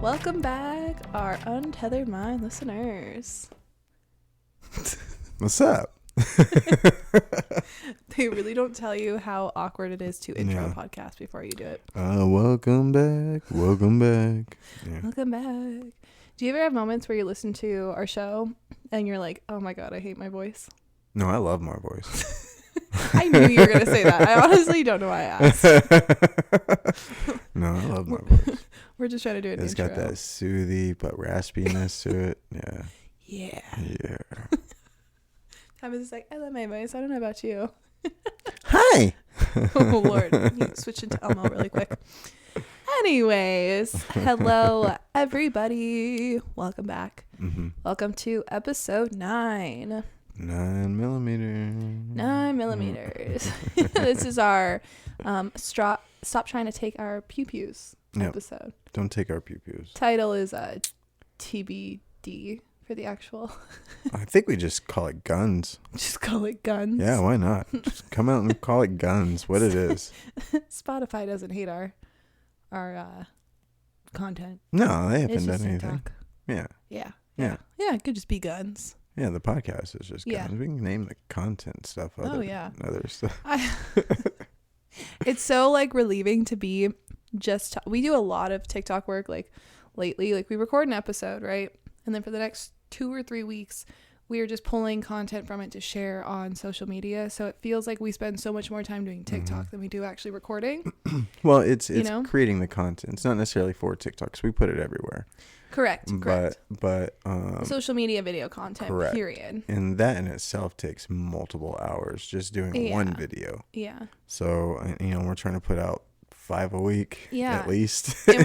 Welcome back, our Untethered Mind listeners. What's up? They really don't tell you how awkward it is to intro a podcast before you do it. Welcome back. Welcome back. Yeah. Welcome back. Do you ever have moments where you listen to our show and you're like, oh my God, I hate my voice? No, I love my voice. I knew you were going to say that. I honestly don't know why I asked. No, I love my voice. We're just trying to do an It's intro. got that soothy but raspiness to it. Yeah. Yeah. Yeah. Tavis is like, I love my voice. I don't know about you. Hi. Oh, Lord. You switch into Elmo really quick. Anyways, hello, everybody. Welcome back. Mm-hmm. Welcome to episode 9. 9mm. 9mm. This is our stop trying to take our pew-pews episode. Don't take our pew-pews. Title is TBD for the actual. I think we just call it guns. Just call it guns. Yeah, why not? Just come out and call it guns. What it is. Spotify doesn't hate our content. No, they It's haven't just done anything. TikTok. Yeah. Yeah. Yeah. Yeah, it could just be guns. Yeah, the podcast is just guns. Yeah. We can name the content stuff other stuff. It's so like relieving to be just we do a lot of TikTok work like lately. Like we record an episode, right? And then for the next 2 or 3 weeks, we are just pulling content from it to share on social media. So it feels like we spend so much more time doing TikTok than we do actually recording. Well, it's know? creating the content. It's not necessarily for TikTok, because we put it everywhere. Correct. But Social media video content, correct. Period. And that in itself takes multiple hours just doing one video. Yeah. So, we're trying to put out 5 a week at least. And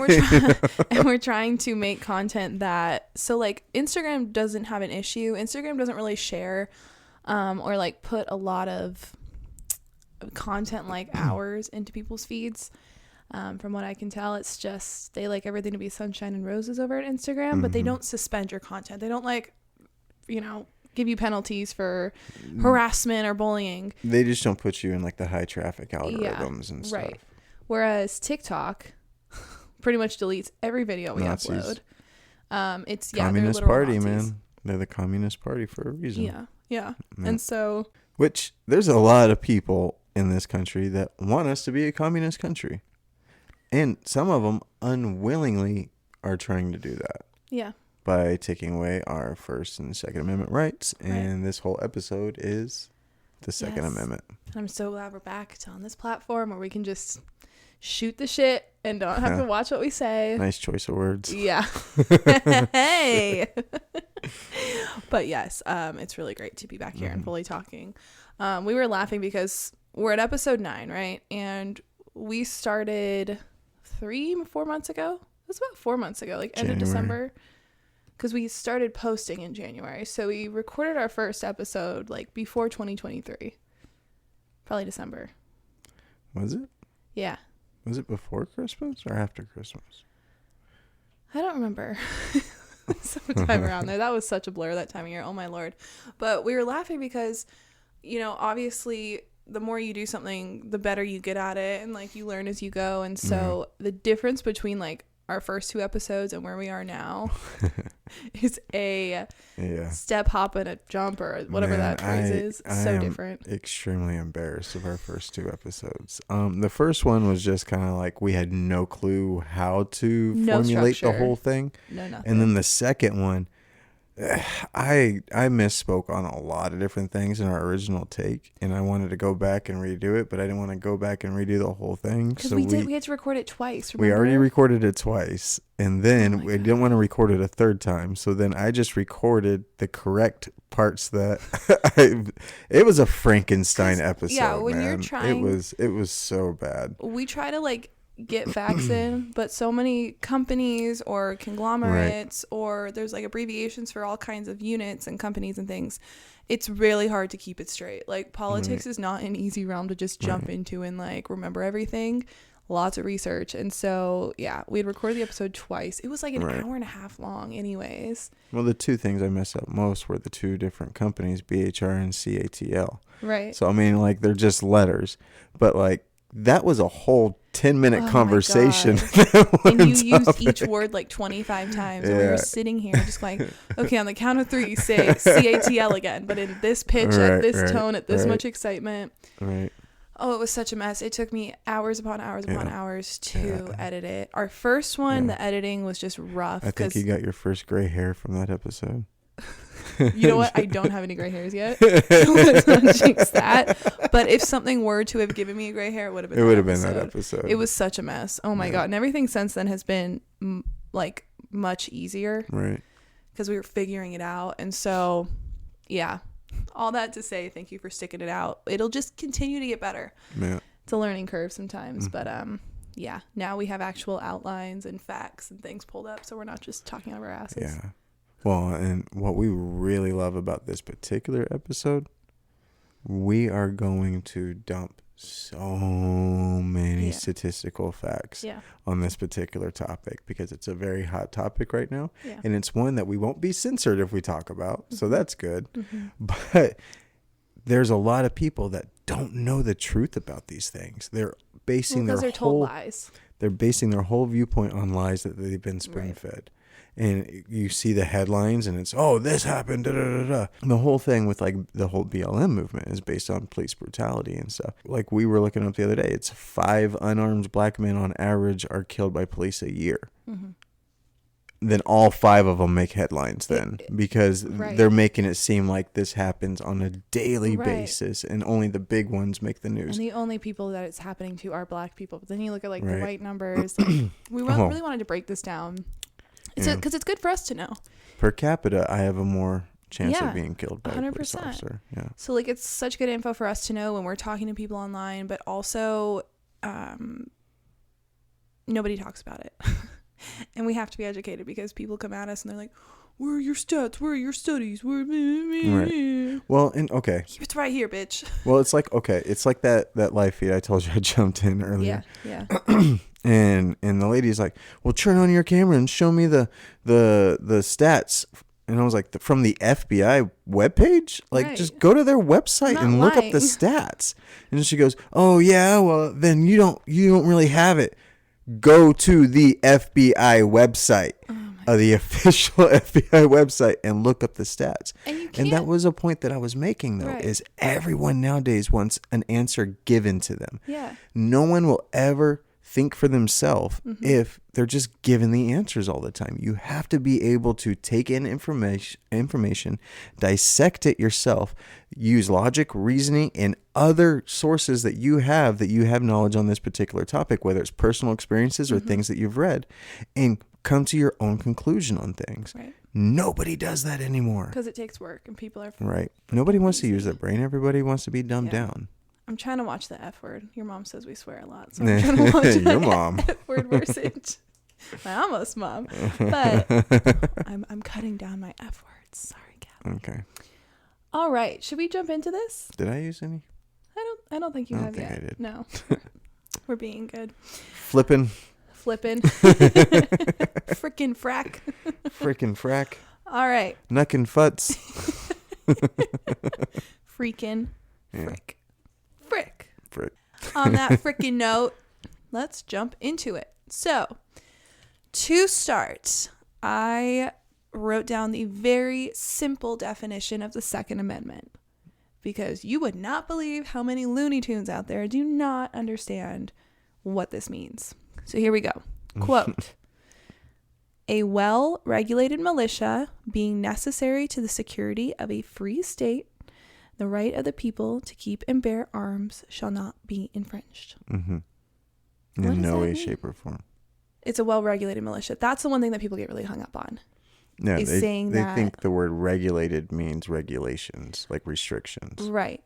we're trying to make content that, so like Instagram doesn't have an issue. Instagram doesn't really share or like put a lot of content like ours into people's feeds. From what I can tell, it's just they like everything to be sunshine and roses over at Instagram, but they don't suspend your content. They don't like, give you penalties for harassment or bullying. They just don't put you in like the high traffic algorithms and stuff. Right. Whereas TikTok pretty much deletes every video we Nazis. upload. It's Communist they're Party, Nazis. man. They're the Communist Party for a reason. Yeah. Yeah. And so, which there's a lot of people in this country that want us to be a communist country. And some of them unwillingly are trying to do that. Yeah. By taking away our First and Second Amendment rights. And this whole episode is the Second Amendment. And I'm so glad we're back to on this platform where we can just shoot the shit and don't have to watch what we say. Nice choice of words. Yeah. Hey. But yes, it's really great to be back here and fully talking. We were laughing because we're at episode 9, right? And we started 3-4 months ago. It was about 4 months ago, like end of December. Because we started posting in January. So we recorded our first episode like before 2023. Probably December. Was it? Yeah. Was it before Christmas or after Christmas? I don't remember. Sometime around there. That was such a blur that time of year. Oh my Lord. But we were laughing because, obviously the more you do something, the better you get at it. And like you learn as you go. And so the difference between like our first 2 episodes and where we are now is a step, hop, and a jump, or whatever that phrase is. So different. Extremely embarrassed of our first 2 episodes. The first one was just kind of like we had no clue how to formulate the whole thing. No, nothing. And then the second one, I misspoke on a lot of different things in our original take, and I wanted to go back and redo it, but I didn't want to go back and redo the whole thing. Because we had to record it twice. Remember? We already recorded it twice, and then we didn't want to record it a third time. So then I just recorded the correct parts that it was a Frankenstein episode. Yeah, when you're trying, it was so bad. We try to like get facts in, but so many companies or conglomerates or there's like abbreviations for all kinds of units and companies and things. It's really hard to keep it straight. Like politics is not an easy realm to just jump into and like remember everything. Lots of research. And so we'd recorded the episode twice. It was like an hour and a half long anyways. Well, the 2 things I messed up most were the 2 different companies, BHR and CATL. Right. So I mean, like, they're just letters, but like that was a whole 10-minute conversation. And you used each word like 25 times. And we were sitting here just going, okay, on the count of 3, say CATL again, but in this pitch, at this tone, at this much excitement. Right. Oh, it was such a mess. It took me hours upon hours upon hours to edit it. Our first one, the editing was just rough. I think you got your first gray hair from that episode. You know what? I don't have any gray hairs yet. Let's not jinx that. But if something were to have given me a gray hair, it would have been that episode. It was such a mess. Oh my God. And everything since then has been like much easier. Right. Because we were figuring it out. And so, yeah. All that to say, thank you for sticking it out. It'll just continue to get better. Yeah. It's a learning curve sometimes. But yeah. Now we have actual outlines and facts and things pulled up. So we're not just talking out of our asses. Yeah. Well, and what we really love about this particular episode, we are going to dump so many statistical facts on this particular topic because it's a very hot topic right now. Yeah. And it's one that we won't be censored if we talk about. So that's good. Mm-hmm. But there's a lot of people that don't know the truth about these things. They're basing told lies. They're basing their whole viewpoint on lies that they've been spoon-fed. Right. And you see the headlines and it's, oh, this happened, da, da, da, da. The whole thing with like the whole BLM movement is based on police brutality and stuff. Like we were looking up the other day, it's 5 unarmed black men on average are killed by police a year. Mm-hmm. Then all 5 of them make headlines then because they're making it seem like this happens on a daily basis and only the big ones make the news. And the only people that it's happening to are black people. But then you look at like the white numbers. Like, we really wanted to break this down. Because it's good for us to know. Per capita, I have a more chance of being killed by 100%. A police officer. Yeah. So like it's such good info for us to know when we're talking to people online, but also nobody talks about it. And we have to be educated because people come at us and they're like, where are your stats? Where are your studies? Right. Well, and okay. It's right here, bitch. Well, it's like, okay. It's like that live feed I told you I jumped in earlier. Yeah. And the lady's like, well, turn on your camera and show me the stats. And I was like, from the FBI webpage? Like, just go to their website and look up the stats. And she goes, oh, yeah, well, then you don't really have it. Go to the FBI website, the official FBI website, and look up the stats. And that was a point that I was making, though, is everyone nowadays wants an answer given to them. Yeah. No one will ever think for themselves if they're just given the answers all the time. You have to be able to take in information, dissect it yourself, use logic, reasoning, and other sources that you have knowledge on this particular topic, whether it's personal experiences or things that you've read, and come to your own conclusion on things. Right. Nobody does that anymore. Because it takes work and people are... Right. Nobody wants to use their brain. Everybody wants to be dumbed down. I'm trying to watch the F word. Your mom says we swear a lot, so I'm trying to watch your mom F word versus my almost mom. But I'm cutting down my F words. Sorry, Cal. Okay. All right. Should we jump into this? Did I use any? I don't think you have yet. I did. No. We're being good. Flippin'. Frickin' frack. Frickin' frack. All right. Nuckin' futs. Freaking frick. Frick. Frick. On that frickin' note, let's jump into it. So, to start, I wrote down the very simple definition of the Second Amendment because you would not believe how many Looney Tunes out there do not understand what this means. So here we go. Quote, a well-regulated militia being necessary to the security of a free state, the right of the people to keep and bear arms shall not be infringed. Mm-hmm. In no way, shape, or form. It's a well-regulated militia. That's the one thing that people get really hung up on. No, they think the word regulated means regulations, like restrictions. Right.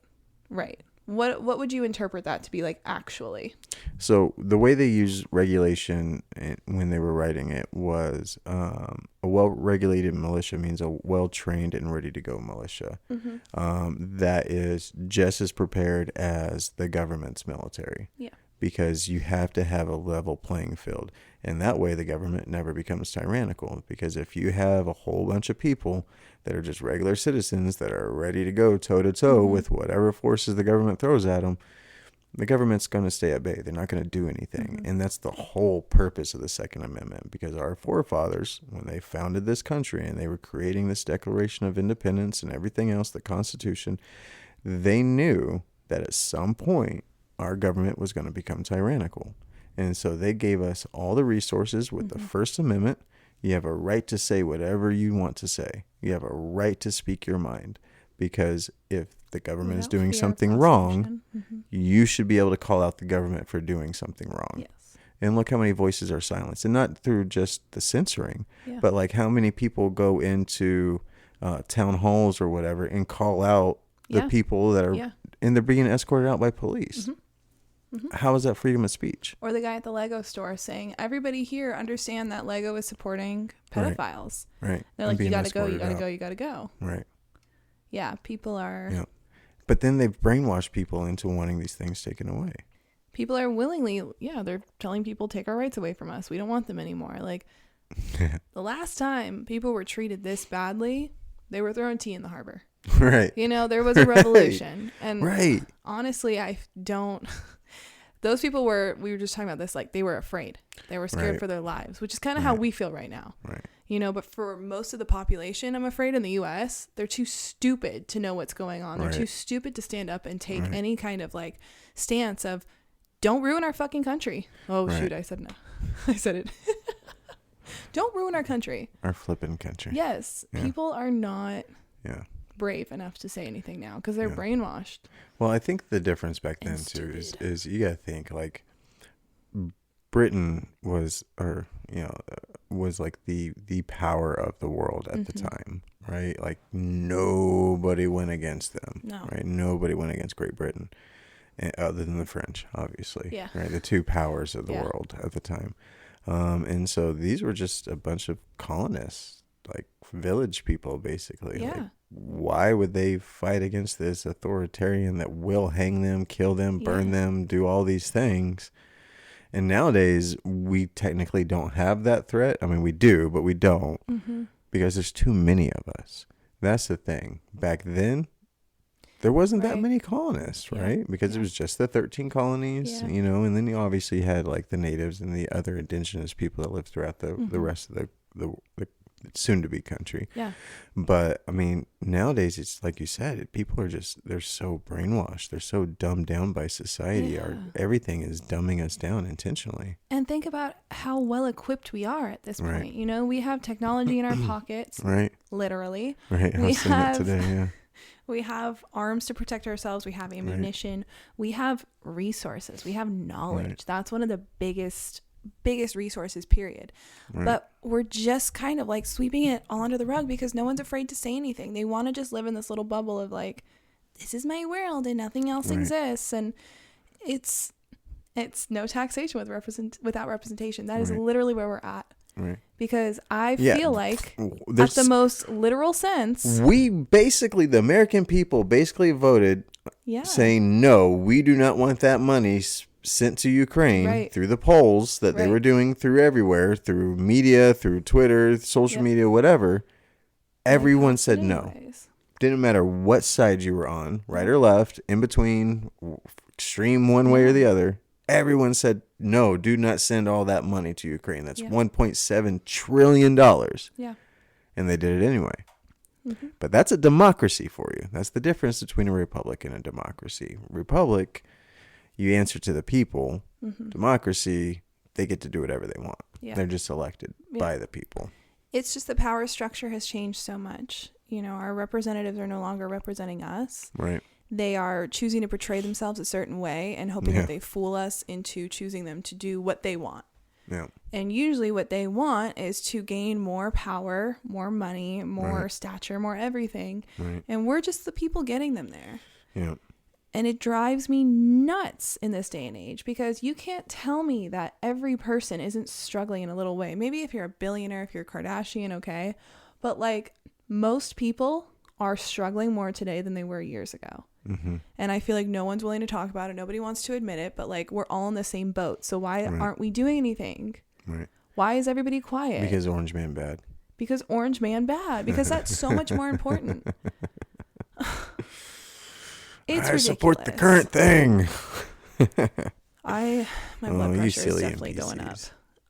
What would you interpret that to be like actually? So the way they used regulation when they were writing it was a well-regulated militia means a well-trained and ready-to-go militia that is just as prepared as the government's military. Yeah. Because you have to have a level playing field. And that way the government never becomes tyrannical. Because if you have a whole bunch of people that are just regular citizens that are ready to go toe-to-toe with whatever forces the government throws at them, the government's going to stay at bay. They're not going to do anything. Mm-hmm. And that's the whole purpose of the Second Amendment, because our forefathers, when they founded this country and they were creating this Declaration of Independence and everything else, the Constitution, they knew that at some point our government was going to become tyrannical. And so they gave us all the resources with the First Amendment. You have a right to say whatever you want to say. You have a right to speak your mind, because if the government is doing something wrong, you should be able to call out the government for doing something wrong. Yes. And look how many voices are silenced, and not through just the censoring, but like how many people go into town halls or whatever and call out the people that are, and they're being escorted out by police. How is that freedom of speech? Or the guy at the Lego store saying, everybody here understand that Lego is supporting pedophiles. Right. They're like, you gotta go, you gotta go, you gotta go. Right. Yeah, people are... Yeah. But then they've brainwashed people into wanting these things taken away. People are willingly, they're telling people, take our rights away from us. We don't want them anymore. Like, the last time people were treated this badly, they were throwing tea in the harbor. Right. You know, there was a revolution. And right. honestly, I don't... Those people were, we were just talking about this, like they were afraid. They were scared for their lives, which is kind of how we feel right now. Right. You know, but for most of the population, I'm afraid in the US, they're too stupid to know what's going on. They're too stupid to stand up and take any kind of like stance of don't ruin our fucking country. Oh, shoot. I said no. I said it. Don't ruin our country. Our flipping country. Yes. Yeah. People are not brave enough to say anything now because they're brainwashed. Well, I think the difference back then too is you gotta think like Britain was, or was like the power of the world at the time, right? Like nobody went against them, right? Nobody went against Great Britain, other than the French, obviously, right? The two powers of the world at the time, and so these were just a bunch of colonists, like village people, basically. Like, why would they fight against this authoritarian that will hang them, kill them, burn them, do all these things? And nowadays, we technically don't have that threat. I mean, we do, but we don't because there's too many of us. That's the thing. Back then, there wasn't that many colonists, right? Because it was just the 13 colonies, and then you obviously had like the natives and the other indigenous people that lived throughout the rest of the soon-to-be country. Yeah. But, I mean, nowadays, it's like you said, people are just, they're so brainwashed. They're so dumbed down by society. Everything is dumbing us down intentionally. And think about how well-equipped we are at this point. You know, we have technology in our pockets. Right. Literally. Right. I was saying that today, We have arms to protect ourselves. We have ammunition. We have resources. We have knowledge. That's one of the biggest resources, period. But we're just kind of like sweeping it all under the rug because no one's afraid to say anything. They want to just live in this little bubble of like, this is my world and nothing else exists. And it's no taxation without representation. That is literally where we're at. Because I feel like at the most literal sense, we basically, the American people basically voted saying, no, we do not want that money sent to Ukraine through the polls that they were doing through everywhere, through media, through Twitter, social media, whatever. Everyone said no. Didn't matter what side you were on, right or left, in between, extreme one way or the other. Everyone said, no, do not send all that money to Ukraine. That's $1.7 trillion. Yeah. And they did it anyway. But that's a democracy for you. That's the difference between a republic and a democracy. Republic, you answer to the people. Democracy, they get to do whatever they want. They're just elected by the people. It's just the power structure has changed so much. You know, our representatives are no longer representing us. Right. They are choosing to portray themselves a certain way and hoping that they fool us into choosing them to do what they want. Yeah. And usually what they want is to gain more power, more money, more stature, more everything. Right. And we're just the people getting them there. Yeah. And it drives me nuts in this day and age because you can't tell me that every person isn't struggling in a little way. Maybe if you're a billionaire, if you're a Kardashian, okay. But like most people are struggling more today than they were years ago. And I feel like no one's willing to talk about it. Nobody wants to admit it, but like we're all in the same boat. So why aren't we doing anything? Right. Why is everybody quiet? Because Orange Man bad. Because Orange Man bad. Because that's so much more important. It's ridiculous. Support the current thing. My blood pressure is definitely NPCs. going up.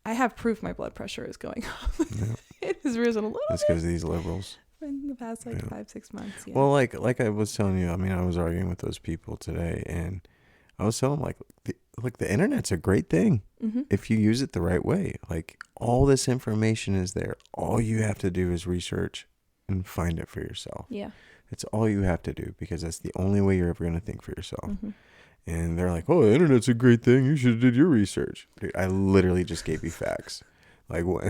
I have proof my blood pressure is going up. Yeah. It has risen a little That's because of these liberals. in the past 5-6 months. Yeah. Well, like I was telling you, I mean, I was arguing with those people today, and I was telling them, the internet's a great thing if you use it the right way. Like, all this information is there. All you have to do is research and find it for yourself. Yeah. It's all you have to do, because that's the only way you're ever going to think for yourself. And they're like, oh, the internet's a great thing. You should have did your research. Dude, I literally just gave you facts. Like, what,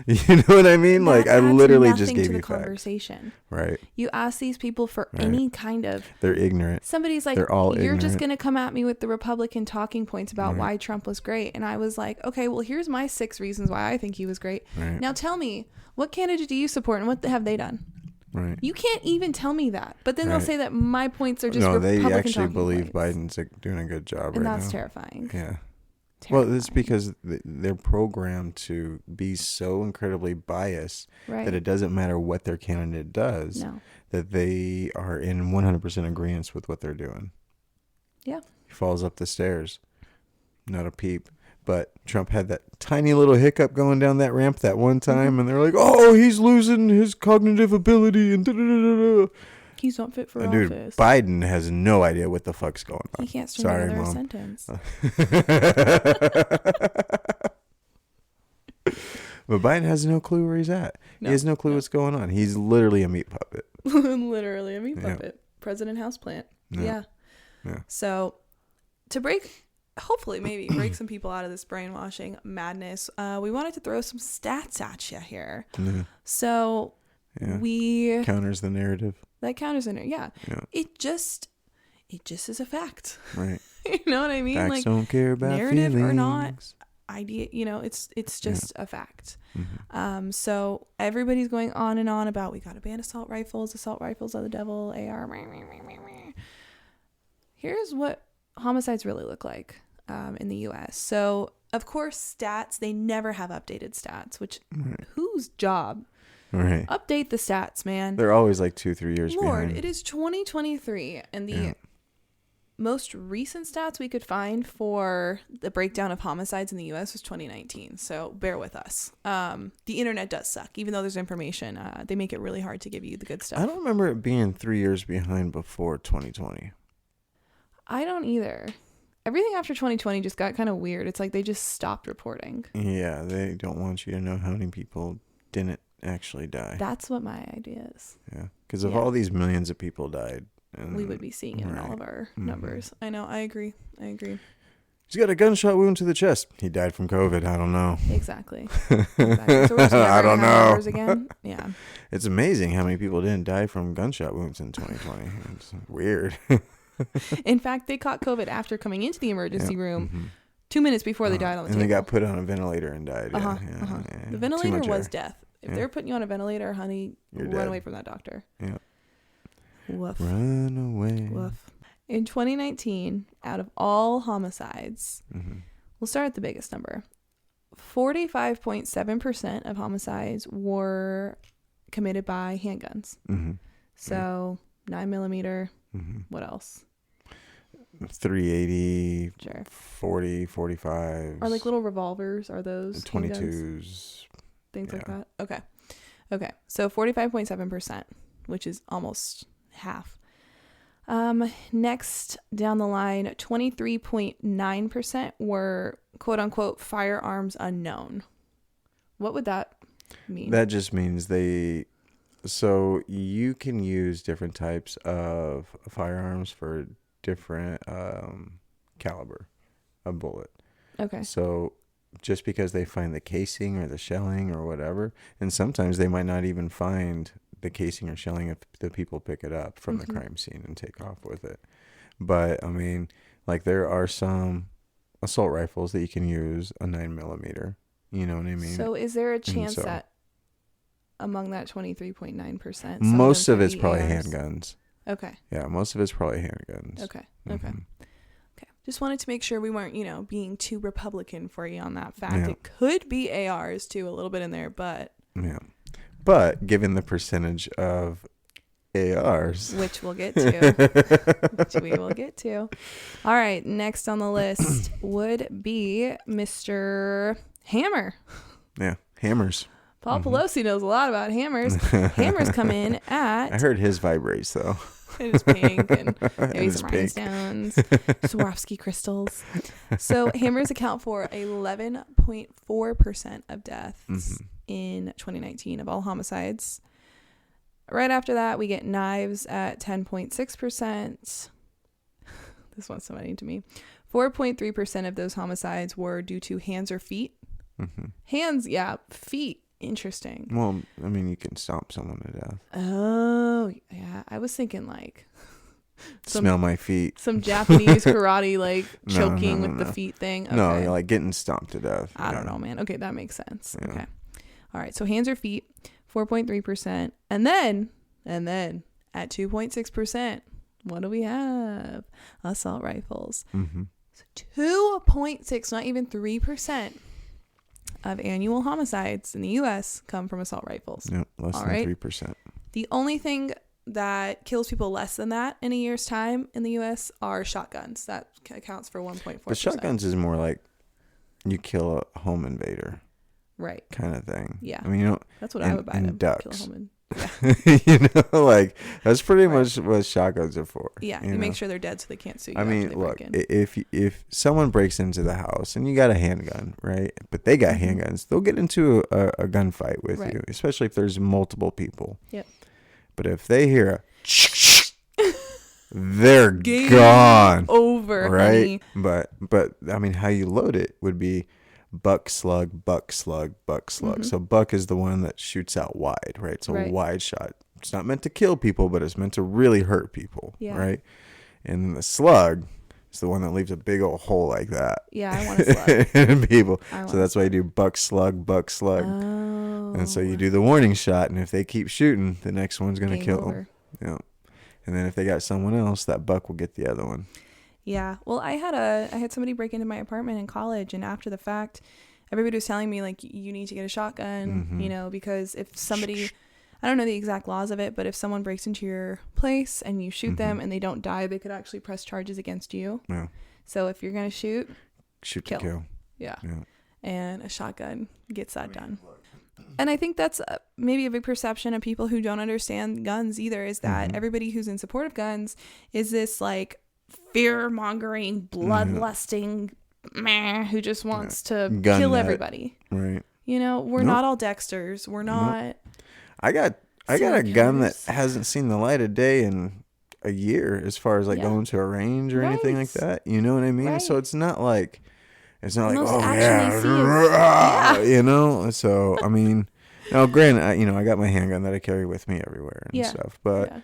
you know what I mean? That like, I literally just gave to you the conversation. Facts. Right. You ask these people for any kind of... They're ignorant. Somebody's like, they're all you're ignorant. just going to come at me with the Republican talking points about why Trump was great. And I was like, okay, well, here's my 6 reasons why I think he was great. Right. Now tell me, what candidate do you support and what have they done? Right. You can't even tell me that. But then they'll say that my points are just Republican. No, they actually talking believe points. Biden's doing a good job and right now. that's terrifying. Yeah. Terrifying. Well, it's because they're programmed to be so incredibly biased that it doesn't matter what their candidate does, that they are in 100% agreement with what they're doing. Yeah. He falls up the stairs. Not a peep. But Trump had that tiny little hiccup going down that ramp that one time, and they're like, oh, he's losing his cognitive ability, and da-da-da-da-da. He's not fit for Dude, office. Biden has no idea what the fuck's going on. He can't string together a sentence. But Biden has no clue where he's at. He has no clue what's going on. He's literally a meat puppet. Literally a meat puppet. President houseplant. Yeah. So to hopefully maybe break some people out of this brainwashing madness, we wanted to throw some stats at you here. So we counters the narrative. That counters the narrative. Yeah. It just is a fact. Right. You know what I mean? Facts like, don't care about narrative feelings. or not, idea, it's just a fact. So everybody's going on and on about, we got to ban assault rifles are the devil, AR. Here's what homicides really look like in the US. So of course stats, they never have updated stats, which whose job? Right. Update the stats, man. They're always like 2-3 years behind. It is 2023, and the most recent stats we could find for the breakdown of homicides in the US was 2019. So bear with us. The internet does suck. Even though there's information, they make it really hard to give you the good stuff. I don't remember it being 3 years behind before 2020. I don't either. Everything after 2020 just got kind of weird. It's like they just stopped reporting. Yeah, they don't want you to know how many people didn't actually die. That's what my idea is. Yeah, because if all these millions of people died, we would be seeing it in all of our numbers. I know. I agree. He's got a gunshot wound to the chest. He died from COVID. I don't know. Exactly. So we're just never I don't know. numbers again. Yeah. It's amazing how many people didn't die from gunshot wounds in 2020. It's weird. In fact, they caught COVID after coming into the emergency room 2 minutes before they died on the table. And they got put on a ventilator and died. The ventilator was death. If they're putting you on a ventilator, honey, You're run dead. away from that doctor. Yeah. Woof. Run away. Woof. In 2019, out of all homicides, we'll start at the biggest number. 45.7% of homicides were committed by handguns. So 9mm. What else? 380, Sure. 40, 45. Are like little revolvers? Are those 22s? handguns? Things like that. Okay. So 45.7%, which is almost half. Next down the line, 23.9% were quote unquote firearms unknown. What would that mean? That just means so you can use different types of firearms for different caliber of bullet. Okay. So just because they find the casing or the shelling or whatever, and sometimes they might not even find the casing or shelling if the people pick it up from the crime scene and take off with it. But I mean, like, there are some assault rifles that you can use a 9mm. You know what I mean? So is there a chance that among that 23.9%, most of it's probably ARs? handguns. Okay. Yeah, most of it's probably handguns. Okay. Just wanted to make sure we weren't, being too Republican for you on that fact. Yeah. It could be ARs too, a little bit in there, but Yeah. But given the percentage of ARs. Which we'll get to. Which we will get to. All right. Next on the list would be Mr. Hammer. Yeah. Hammers. Paul Pelosi knows a lot about hammers. Hammers come in at... I heard his vibrates, though. It is pink and maybe some rhinestones, Swarovski crystals. So hammers account for 11.4% of deaths in 2019 of all homicides. Right after that, we get knives at 10.6%. This one's so funny to me. 4.3% of those homicides were due to hands or feet. Hands, yeah. Feet, interesting. Well, I mean, you can stomp someone to death. Oh, yeah. I was thinking like... Smell my feet. Some Japanese karate, like choking with the feet thing. Okay. No, you're like getting stomped to death. I don't know, man. Okay, that makes sense. Yeah. Okay. All right. So hands or feet, 4.3%. And then at 2.6%, what do we have? Assault rifles. So 2.6, not even 3% of annual homicides in the U.S. come from assault rifles. Yep, less than 3%. The only thing that kills people less than that in a year's time in the U.S. are shotguns. That accounts for 1.4%. But shotguns is more like you kill a home invader, right? Kind of thing. Yeah. I mean, you know, that's what I would buy them. Ducks. Kill a home you know, like that's pretty much what shotguns are for. Yeah, you make sure they're dead so they can't sue you. I mean, look, if someone breaks into the house and you got a handgun, right? But they got handguns, they'll get into a gunfight with you, especially if there's multiple people. Yep. But if they hear a they're gone. Over, right? Honey. But I mean, how you load it would be buck slug, buck slug, buck slug. So buck is the one that shoots out wide, right? It's a wide shot. It's not meant to kill people, but it's meant to really hurt people, right? And then the slug is the one that leaves a big old hole like that. Yeah, I want a slug. in people. So that's why you do buck slug, buck slug. Oh. And so you do the warning shot, and if they keep shooting, the next one's going to kill them. Yeah. And then if they got someone else, that buck will get the other one. Yeah. Well, I had somebody break into my apartment in college, and after the fact, everybody was telling me like, you need to get a shotgun, you know, because if somebody, I don't know the exact laws of it, but if someone breaks into your place and you shoot them and they don't die, they could actually press charges against you. Yeah. So if you're going to shoot to kill. Yeah. And a shotgun gets that done. And I think that's maybe a big perception of people who don't understand guns either, is that everybody who's in support of guns is this like fear-mongering, bloodlusting meh who just wants to kill everybody. Right. You know, we're not all Dexters. We're not. I got a gun that hasn't seen the light of day in a year as far as like going to a range or anything like that. You know what I mean? So it's not like oh yeah, you know. So I mean, now granted, I got my handgun that I carry with me everywhere and stuff, but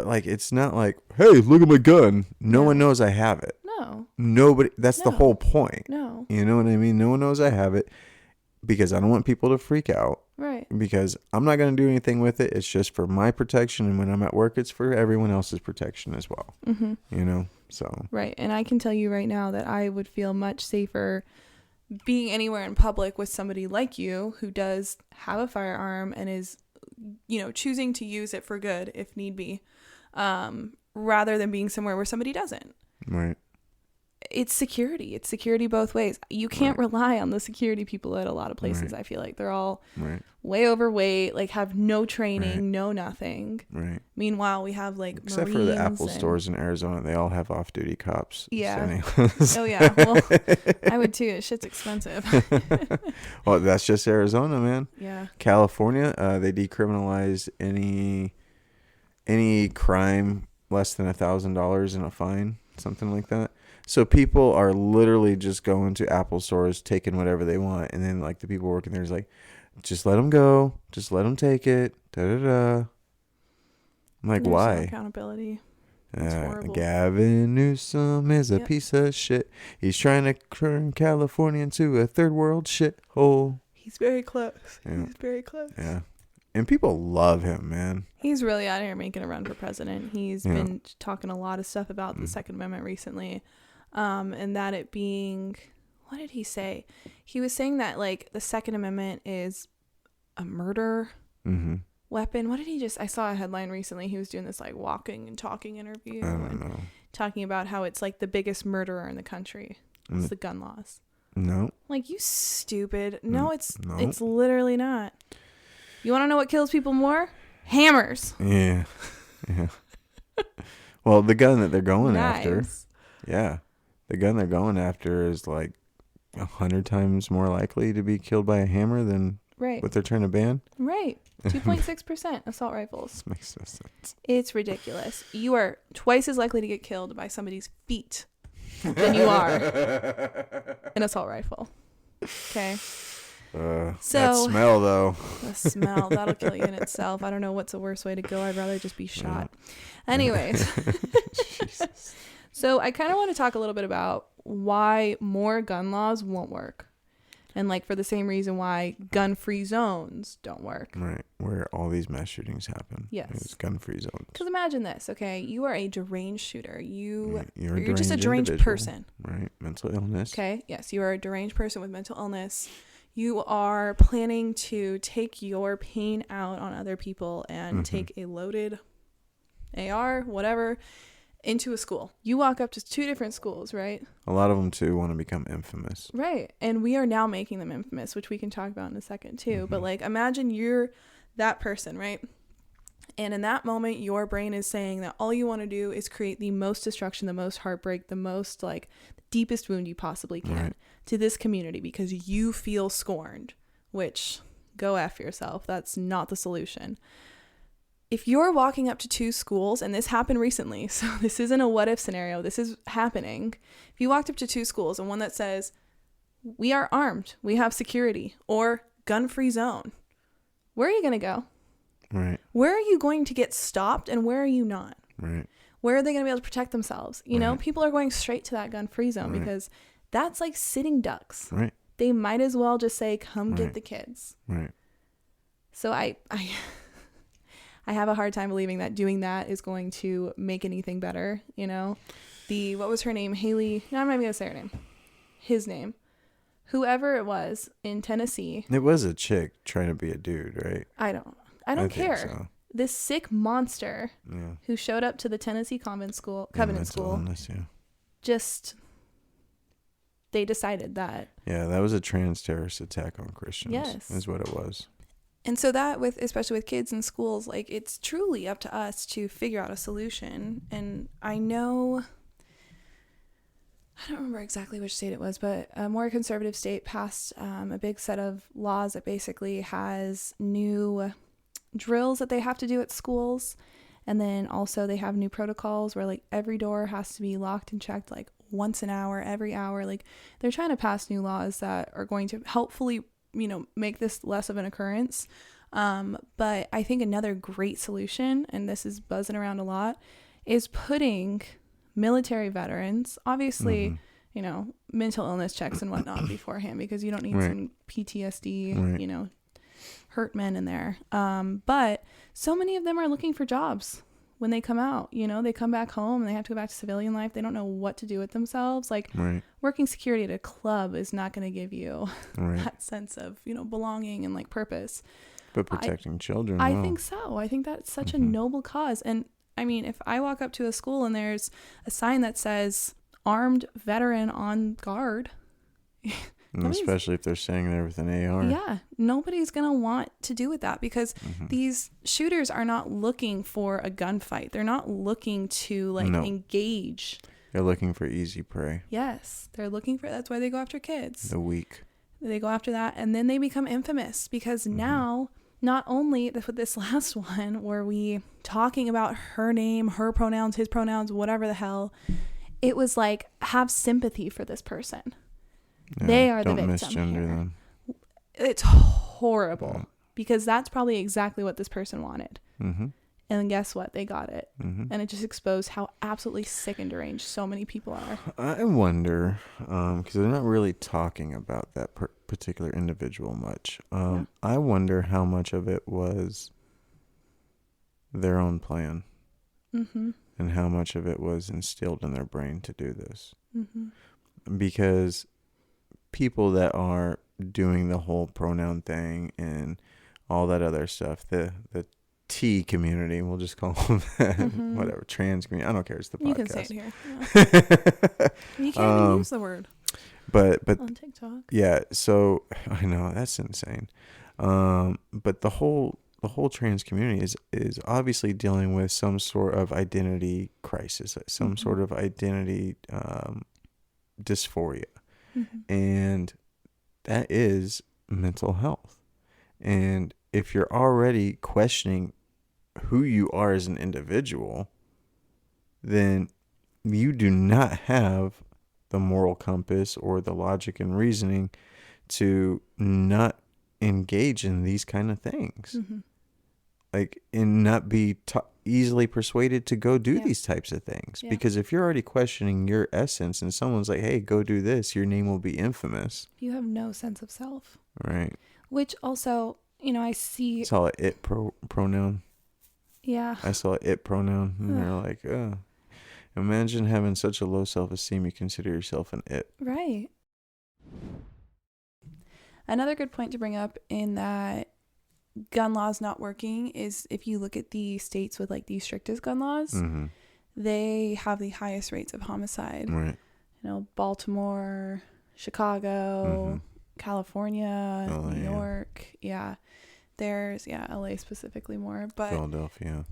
like it's not like, hey, look at my gun. No one knows I have it. No. Nobody. That's the whole point. No. You know what I mean? No one knows I have it because I don't want people to freak out. Right. Because I'm not going to do anything with it. It's just for my protection, and when I'm at work, it's for everyone else's protection as well. You know. So right. And I can tell you right now that I would feel much safer being anywhere in public with somebody like you who does have a firearm and is, you know, choosing to use it for good if need be, rather than being somewhere where somebody doesn't. Right. It's security. It's security both ways. You can't rely on the security people at a lot of places. I feel like they're all way overweight, like have no training, no nothing. Right. Meanwhile, we have like except for the Apple stores in Arizona, they all have off-duty cops. Yeah. Oh yeah. Well, I would too. Shit's expensive. Well, that's just Arizona, man. Yeah. California, they decriminalized any crime less than $1,000 in a fine, something like that. So people are literally just going to Apple stores, taking whatever they want, and then like the people working there is like, just let them go, just let them take it. Da da da. I'm like, why? No accountability. Gavin Newsom is a piece of shit. He's trying to turn California into a third world shithole. He's very close. Yeah. He's very close. Yeah. And people love him, man. He's really out here making a run for president. He's been talking a lot of stuff about the Second Amendment recently. And that it being, what did he say? He was saying that like the Second Amendment is a murder weapon. What did he just? I saw a headline recently. He was doing this like walking and talking interview. I don't know. Talking about how it's like the biggest murderer in the country. It's the gun laws. No. Like, you stupid. No, it's No. literally not. You want to know what kills people more? Hammers. Yeah. Yeah. Well, the gun that they're going after. Knives. Yeah. The gun they're going after is like 100 times more likely to be killed by a hammer than what they're trying to ban. Right. 2.6% assault rifles. This makes no sense. It's ridiculous. You are twice as likely to get killed by somebody's feet than you are an assault rifle. Okay. That smell, though. The smell, that'll kill you in itself. I don't know what's the worst way to go. I'd rather just be shot. Yeah. Anyways. Jesus. So I kind of want to talk a little bit about why more gun laws won't work. And like for the same reason why gun-free zones don't work. Right. Where all these mass shootings happen. Yes. It's gun-free zones. Because imagine this, okay? You are a deranged shooter. You're deranged just a deranged individual, person. Right. Mental illness. Okay. Yes. You are a deranged person with mental illness. You are planning to take your pain out on other people and take a loaded AR, whatever, into a school. You walk up to 2 different schools, right? A lot of them, too, want to become infamous. Right. And we are now making them infamous, which we can talk about in a second, too. But, like, imagine you're that person, right? And in that moment, your brain is saying that all you want to do is create the most destruction, the most heartbreak, the most, like, the deepest wound you possibly can to this community because you feel scorned, which, go F yourself. That's not the solution. If you're walking up to 2 schools, and this happened recently, so this isn't a what if scenario, this is happening. If you walked up to 2 schools and one that says, we are armed, we have security, or gun-free zone, where are you going to go? Right. Where are you going to get stopped and where are you not? Right. Where are they going to be able to protect themselves? You know, people are going straight to that gun-free zone because that's like sitting ducks. Right. They might as well just say, come get the kids. Right. So I have a hard time believing that doing that is going to make anything better, you know? What was her name? Haley. No, I'm not even going to say her name. His name. Whoever it was in Tennessee. It was a chick trying to be a dude, right? I don't care. So. This sick monster who showed up to the Tennessee Covenant School, illness, just, they decided that. Yeah, that was a trans terrorist attack on Christians. Yes. Is what it was. And so that especially with kids in schools, like it's truly up to us to figure out a solution. And I don't remember exactly which state it was, but a more conservative state passed a big set of laws that basically has new drills that they have to do at schools. And then also they have new protocols where like every door has to be locked and checked like once an hour, every hour. Like they're trying to pass new laws that are going to helpfully, you know, make this less of an occurrence. But I think another great solution, and this is buzzing around a lot, is putting military veterans, obviously, you know, mental illness checks and whatnot beforehand, because you don't need some PTSD, you know, hurt men in there. But so many of them are looking for jobs when they come out, you know, they come back home and they have to go back to civilian life. They don't know what to do with themselves. Like working security at a club is not going to give you that sense of, you know, belonging and like purpose. But protecting children. I think so. I think that's such a noble cause. And I mean, if I walk up to a school and there's a sign that says armed veteran on guard, especially if they're staying there with an AR. Yeah, nobody's going to want to do with that because these shooters are not looking for a gunfight. They're not looking to like engage. They're looking for easy prey. Yes, they're looking for, that's why they go after kids. The weak. They go after that and then they become infamous because now, not only with this last one were we talking about her name, her pronouns, his pronouns, whatever the hell, it was like have sympathy for this person. Yeah, they are the victim here. Them. It's horrible because that's probably exactly what this person wanted. And guess what? They got it. And it just exposed how absolutely sick and deranged so many people are. I wonder, because they're not really talking about that particular individual much. I wonder how much of it was their own plan. And how much of it was instilled in their brain to do this. Because people that are doing the whole pronoun thing and all that other stuff, the T community. We'll just call them that. Whatever. Trans community. I don't care. It's the podcast. You can say it here. Yeah. You can't even use the word. But on TikTok. Yeah. So I know that's insane. But the whole trans community is obviously dealing with some sort of identity crisis, some sort of identity dysphoria, and that is mental health. And if you're already questioning who you are as an individual, then you do not have the moral compass or the logic and reasoning to not engage in these kind of things. Like, and not be easily persuaded to go do these types of things. Because if you're already questioning your essence and someone's like, hey, go do this, your name will be infamous. You have no sense of self. Right. Which also, I see. It's all an it pronoun. Yeah. I saw an it pronoun. And they're like, imagine having such a low self-esteem you consider yourself an it. Right. Another good point to bring up in that gun laws not working is if you look at the states with like the strictest gun laws, they have the highest rates of homicide. Right. Baltimore, Chicago, California, New York. Yeah. There's, LA specifically more, but Philadelphia.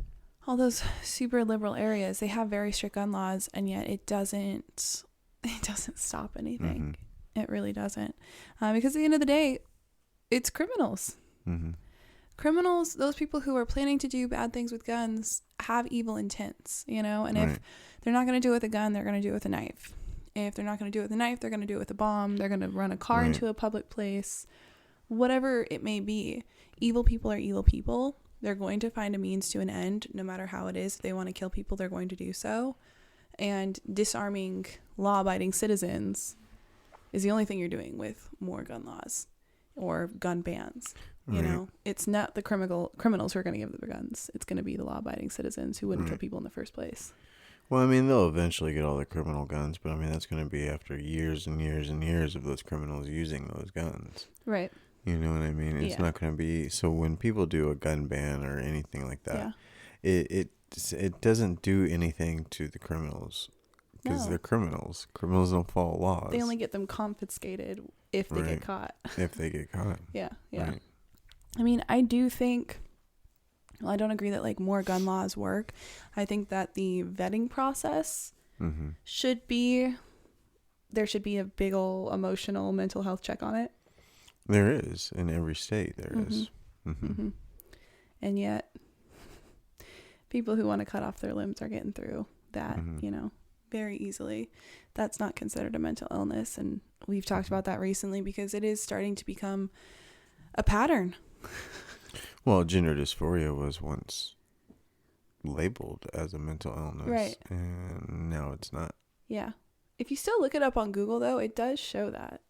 All those super liberal areas, they have very strict gun laws, and yet it doesn't stop anything. It really doesn't. Because at the end of the day, it's criminals. Criminals, those people who are planning to do bad things with guns, have evil intents, and if they're not going to do it with a gun, they're going to do it with a knife. If they're not going to do it with a knife, they're going to do it with a bomb. They're going to run a car into a public place. Whatever it may be, evil people are evil people. They're going to find a means to an end, no matter how it is. If they want to kill people, they're going to do so. And disarming law-abiding citizens is the only thing you're doing with more gun laws or gun bans. It's not the criminals who are going to give the guns. It's going to be the law-abiding citizens who wouldn't kill people in the first place. Well, I mean, they'll eventually get all the criminal guns, but I mean, that's going to be after years and years and years of those criminals using those guns. Right. You know what I mean? It's not going to be... So when people do a gun ban or anything like that, it doesn't do anything to the criminals because they're criminals. Criminals don't follow laws. They only get them confiscated if they get caught. If they get caught. Yeah. Right. I mean, I do think... Well, I don't agree that like more gun laws work. I think that the vetting process should be... There should be a big ol' emotional mental health check on it. There is. In every state, there is. And yet, people who want to cut off their limbs are getting through that, very easily. That's not considered a mental illness. And we've talked about that recently because it is starting to become a pattern. Well, gender dysphoria was once labeled as a mental illness. Right. And now it's not. Yeah. If you still look it up on Google, though, it does show that.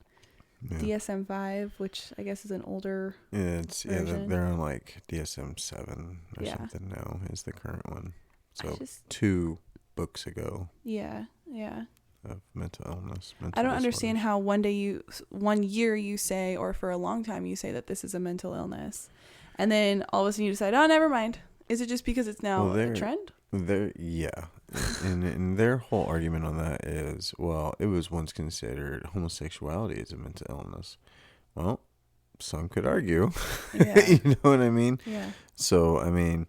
Yeah. DSM-5, which I guess is an older version. They're on like DSM-7 or something now is the current one. So 2 books ago. Yeah. Of mental illness. I don't understand how one year you say, or for a long time you say that this is a mental illness, and then all of a sudden you decide, oh, never mind. Is it just because it's now a trend? And their whole argument on that is, well, it was once considered homosexuality as a mental illness. Well, some could argue. Yeah. You know what I mean? Yeah. So, I mean,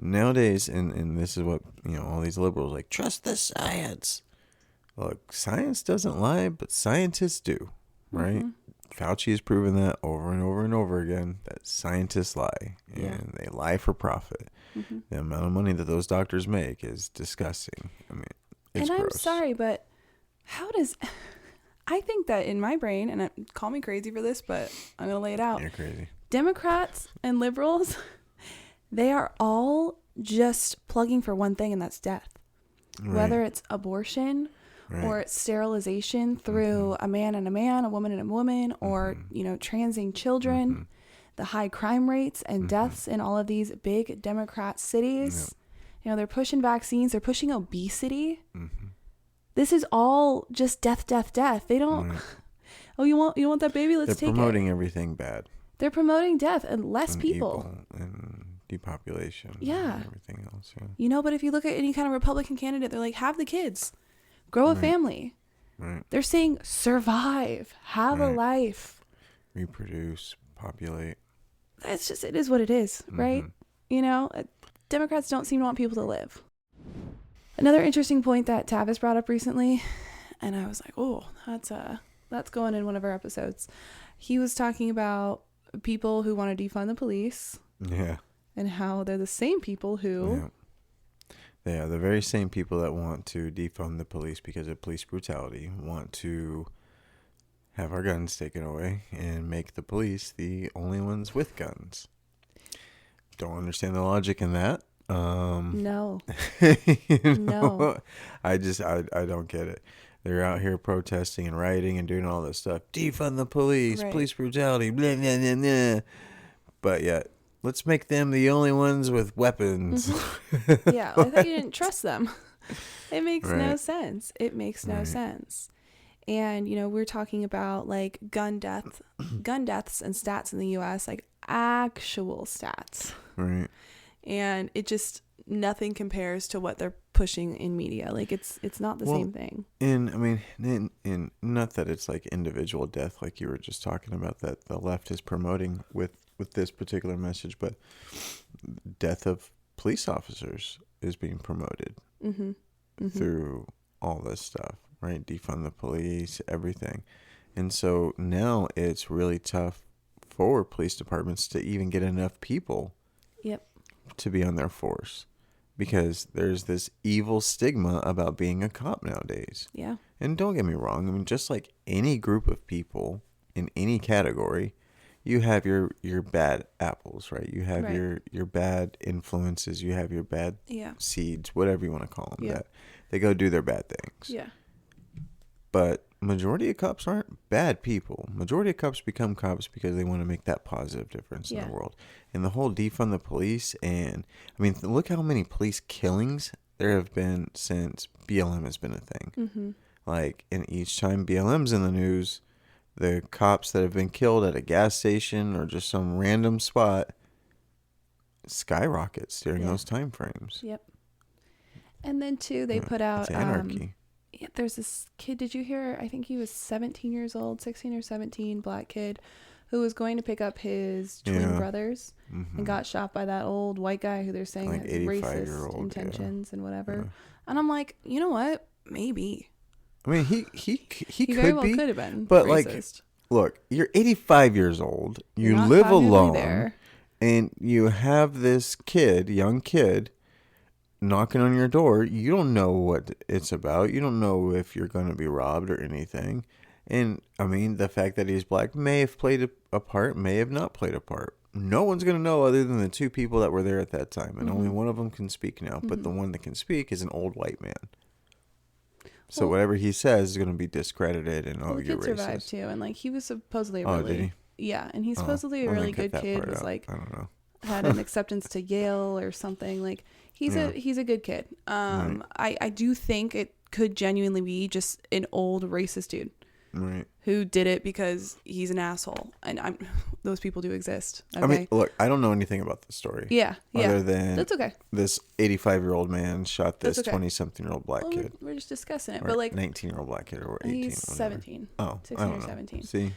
nowadays, and this is what, all these liberals like, trust the science. Look, science doesn't lie, but scientists do, right? Fauci has proven that over and over and over again, that scientists lie, and they lie for profit. The amount of money that those doctors make is disgusting. I mean, it's gross. I'm sorry, but how does... I think that in my brain, and call me crazy for this, but I'm going to lay it out. You're crazy. Democrats and liberals, they are all just plugging for one thing, and that's death. Right. Whether it's abortion... Right. Or it's sterilization through a man and a man, a woman and a woman, or, transing children, the high crime rates and deaths in all of these big Democrat cities. Yep. They're pushing vaccines. They're pushing obesity. This is all just death. They don't, oh, you want that baby? Let's take it. They're promoting everything bad. They're promoting death and less people. And depopulation. Yeah. And everything else. Yeah. You know, but if you look at any kind of Republican candidate, they're like, have the kids, grow a family. Right. They're saying survive, have a life, reproduce, populate. That's just, it is what it is, right? You know, Democrats don't seem to want people to live. Another interesting point that Tavis brought up recently, and I was like, oh, that's going in one of our episodes. He was talking about people who want to defund the police. Yeah. And how they're the same people who... Yeah. They are the very same people that want to defund the police because of police brutality, want to have our guns taken away and make the police the only ones with guns. Don't understand the logic in that. No. No. I don't get it. They're out here protesting and rioting and doing all this stuff. Defund the police, police brutality, blah, blah, blah, blah. But yet, let's make them the only ones with weapons. Yeah, I thought you didn't trust them. It makes no sense. It makes no sense. And, you know, we're talking about like gun deaths and stats in the U.S., like actual stats. Right. And it just, nothing compares to what they're pushing in media. Like it's not the same thing. And I mean, in not that it's like individual death, like you were just talking about, that the left is promoting with this particular message, but death of police officers is being promoted through all this stuff, right? Defund the police, everything. And so now it's really tough for police departments to even get enough people to be on their force, because there's this evil stigma about being a cop nowadays. Yeah. And don't get me wrong, I mean, just like any group of people in any category, you have your bad apples, right? You have your bad influences. You have your bad seeds, whatever you want to call them. That they go do their bad things. Yeah. But majority of cops aren't bad people. Majority of cops become cops because they want to make that positive difference in the world. And the whole defund the police, and I mean, look how many police killings there have been since BLM has been a thing. Like, and each time BLM's in the news, the cops that have been killed at a gas station or just some random spot skyrockets during those time frames. Yep. And then too, they put out it's anarchy. There's this kid, did you hear? I think he was 17 years old, 16 or 17, black kid, who was going to pick up his twin brothers and got shot by that old white guy who they're saying like has racist intentions and whatever. And I'm like, you know what? Maybe. I mean, he very well could have been, but racist. Like, look, you're 85 years old. You live alone, and you have this young kid, knocking on your door. You don't know what it's about. You don't know if you're going to be robbed or anything. And I mean, the fact that he's black may have played a part, may have not played a part. No one's going to know other than the two people that were there at that time, and only one of them can speak now. But the one that can speak is an old white man. So whatever he says is going to be discredited, and the kid survived too, and like he was supposedly really, and he's supposedly a really good kid. Was like, I don't know, had an acceptance to Yale or something. Like he's a good kid. I do think it could genuinely be just an old racist dude. Right. Who did it because he's an asshole, and those people do exist. Okay? I mean, look, I don't know anything about the story. Other than that's okay. This 85-year-old man shot this 20-something-year-old black kid. We're just discussing it, or but like 19-year-old black kid, or 18. He's 17. Oh, 16 or 17. See,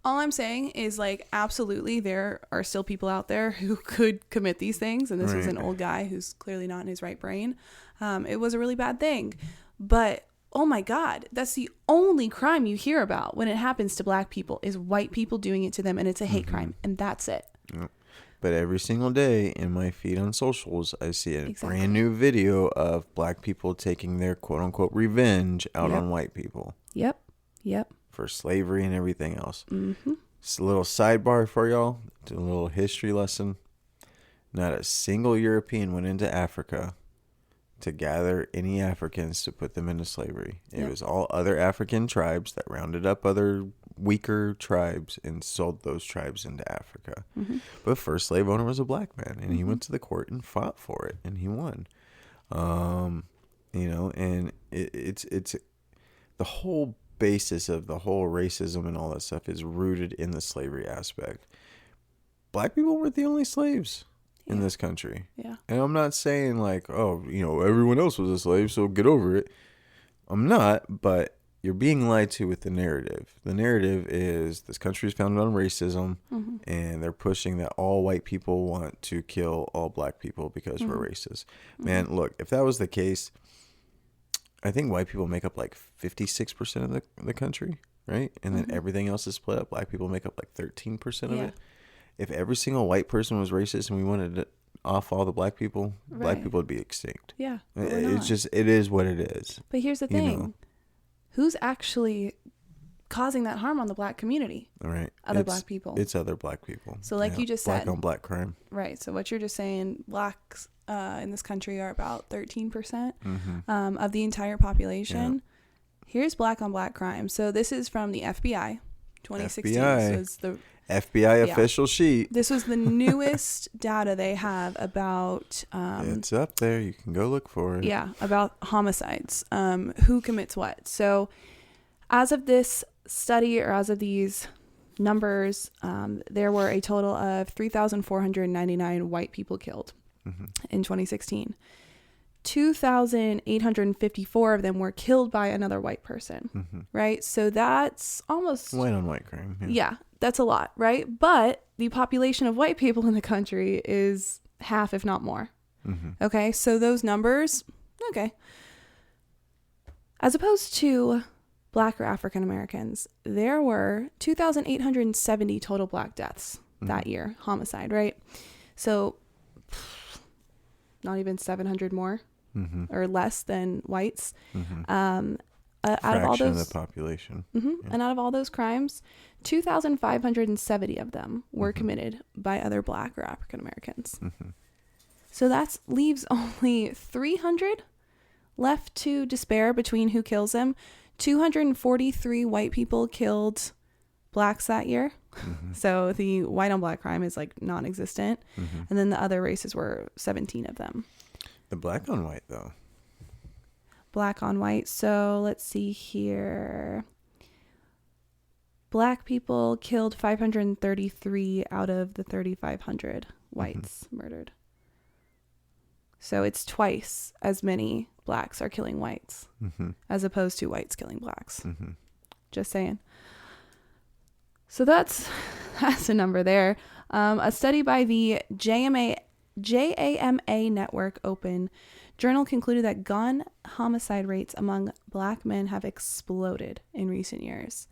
all I'm saying is like absolutely there are still people out there who could commit these things, and this was an old guy who's clearly not in his right brain. It was a really bad thing, but. Oh my God, that's the only crime you hear about when it happens to black people is white people doing it to them, and it's a hate crime, and that's it. Yep. But every single day in my feed on socials, I see a brand new video of black people taking their quote unquote revenge out on white people. Yep. For slavery and everything else. Just a little sidebar for y'all, a little history lesson. Not a single European went into Africa to gather any Africans to put them into slavery. It was all other African tribes that rounded up other weaker tribes and sold those tribes into Africa. But first slave owner was a black man, and he went to the court and fought for it, and he won. You know, and it's the whole basis of the whole racism and all that stuff is rooted in the slavery aspect. Black people weren't the only slaves. in this country. Yeah. And I'm not saying like, oh, everyone else was a slave, so get over it. I'm not, but you're being lied to with the narrative. The narrative is this country is founded on racism, and they're pushing that all white people want to kill all black people because we're racist. Man, look, if that was the case, I think white people make up like 56% of the country, right? And then everything else is split up. Black people make up like 13% of it. If every single white person was racist and we wanted to off all the black people would be extinct. Yeah. It's just, it is what it is. But here's the thing. Who's actually causing that harm on the black community? Right. Other black people. It's other black people. So like you just said. Black on black crime. Right. So what you're just saying, blacks in this country are about 13% of the entire population. Yeah. Here's black on black crime. So this is from the FBI. 2016. FBI. Was the FBI official sheet. This was the newest data they have about it's up there, you can go look for it. Yeah, about homicides, who commits what. So as of this study, or as of these numbers, there were a total of 3,499 white people killed in 2016. 2,854 of them were killed by another white person, right? So that's almost white on white crime. Yeah, that's a lot, right? But the population of white people in the country is half, if not more. Okay, so those numbers, okay. As opposed to black or African Americans, there were 2,870 total black deaths that year, homicide, right? So not even 700 more. Or less than whites. Out of all those, of the population. And out of all those crimes, 2,570 of them were committed by other black or African Americans. So that leaves only 300 left to despair between who kills them. 243 white people killed blacks that year. So the white on black crime is like non-existent. And then the other races were 17 of them. The black on white, though. Black on white. So let's see here. Black people killed 533 out of the 3,500 whites murdered. So it's twice as many blacks are killing whites as opposed to whites killing blacks. Just saying. So that's a number there. A study by the JAMA Network Open Journal concluded that gun homicide rates among black men have exploded in recent years.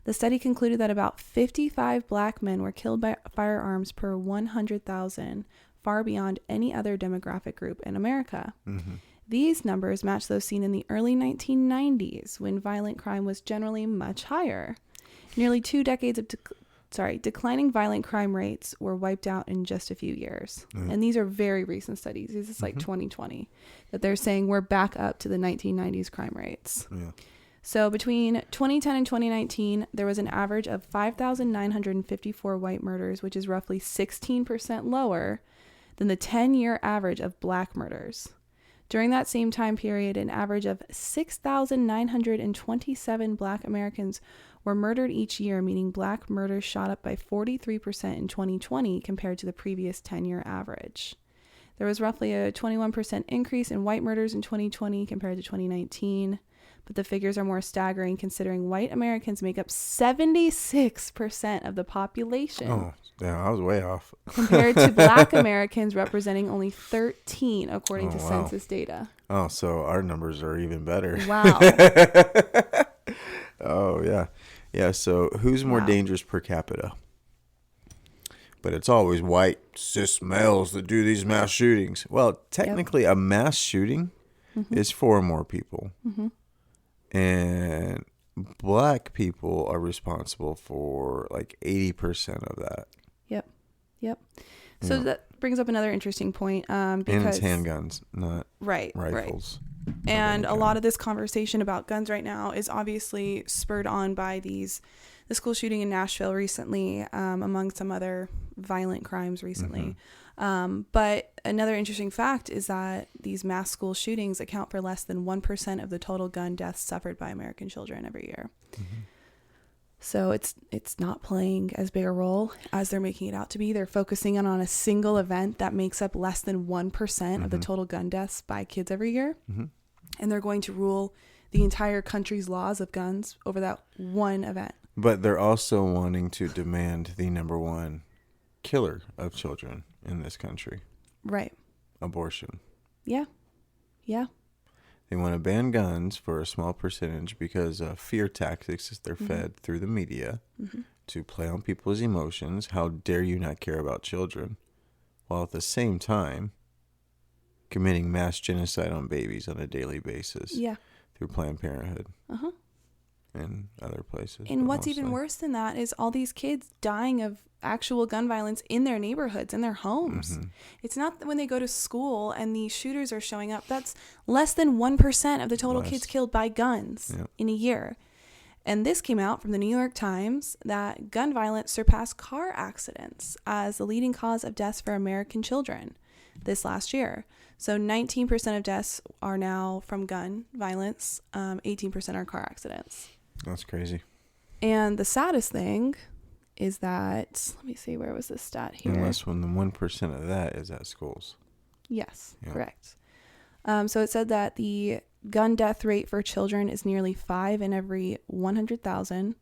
The study concluded that about 55 black men were killed by firearms per 100,000, far beyond any other demographic group in America. These numbers match those seen in the early 1990s, when violent crime was generally much higher. Nearly 2 decades of declining violent crime rates were wiped out in just a few years. And these are very recent studies. This is like 2020 that they're saying we're back up to the 1990s crime rates. So between 2010 and 2019, there was an average of 5,954 white murders, which is roughly 16% lower than the 10-year average of black murders. During that same time period, an average of 6,927 black Americans were murdered each year, meaning black murders shot up by 43% in 2020 compared to the previous 10-year average. There was roughly a 21% increase in white murders in 2020 compared to 2019, but the figures are more staggering considering white Americans make up 76% of the population. Oh, damn, I was way off. Compared to black Americans representing only 13, according to census data. Oh, so our numbers are even better. Wow. Oh, yeah. Yeah, so who's more dangerous per capita? But it's always white cis males that do these mass shootings. Well, technically a mass shooting is 4 more people. And black people are responsible for like 80% of that. Yep. So that brings up another interesting point. Because, and it's handguns, not rifles. Right. And a lot of this conversation about guns right now is obviously spurred on by the school shooting in Nashville recently, among some other violent crimes recently. But another interesting fact is that these mass school shootings account for less than 1% of the total gun deaths suffered by American children every year. So it's not playing as big a role as they're making it out to be. They're focusing on a single event that makes up less than 1% of the total gun deaths by kids every year. And they're going to rule the entire country's laws of guns over that one event. But they're also wanting to demand the number one killer of children in this country. Right. Abortion. Yeah. Yeah. They want to ban guns for a small percentage because of fear tactics as they're fed through the media to play on people's emotions. How dare you not care about children? While at the same time committing mass genocide on babies on a daily basis. Yeah. Through Planned Parenthood. And other places. And what's even worse than that is all these kids dying of actual gun violence in their neighborhoods, in their homes. It's not when they go to school and the shooters are showing up. That's less than 1% of the total kids killed by guns in a year. And this came out from the New York Times that gun violence surpassed car accidents as the leading cause of deaths for American children this last year. So 19% of deaths are now from gun violence. 18% are car accidents. That's crazy. And the saddest thing is that, let me see, where was this stat here? Unless when the 1% of that is at schools. Yes, correct. So it said that the gun death rate for children is nearly 5 in every 100,000.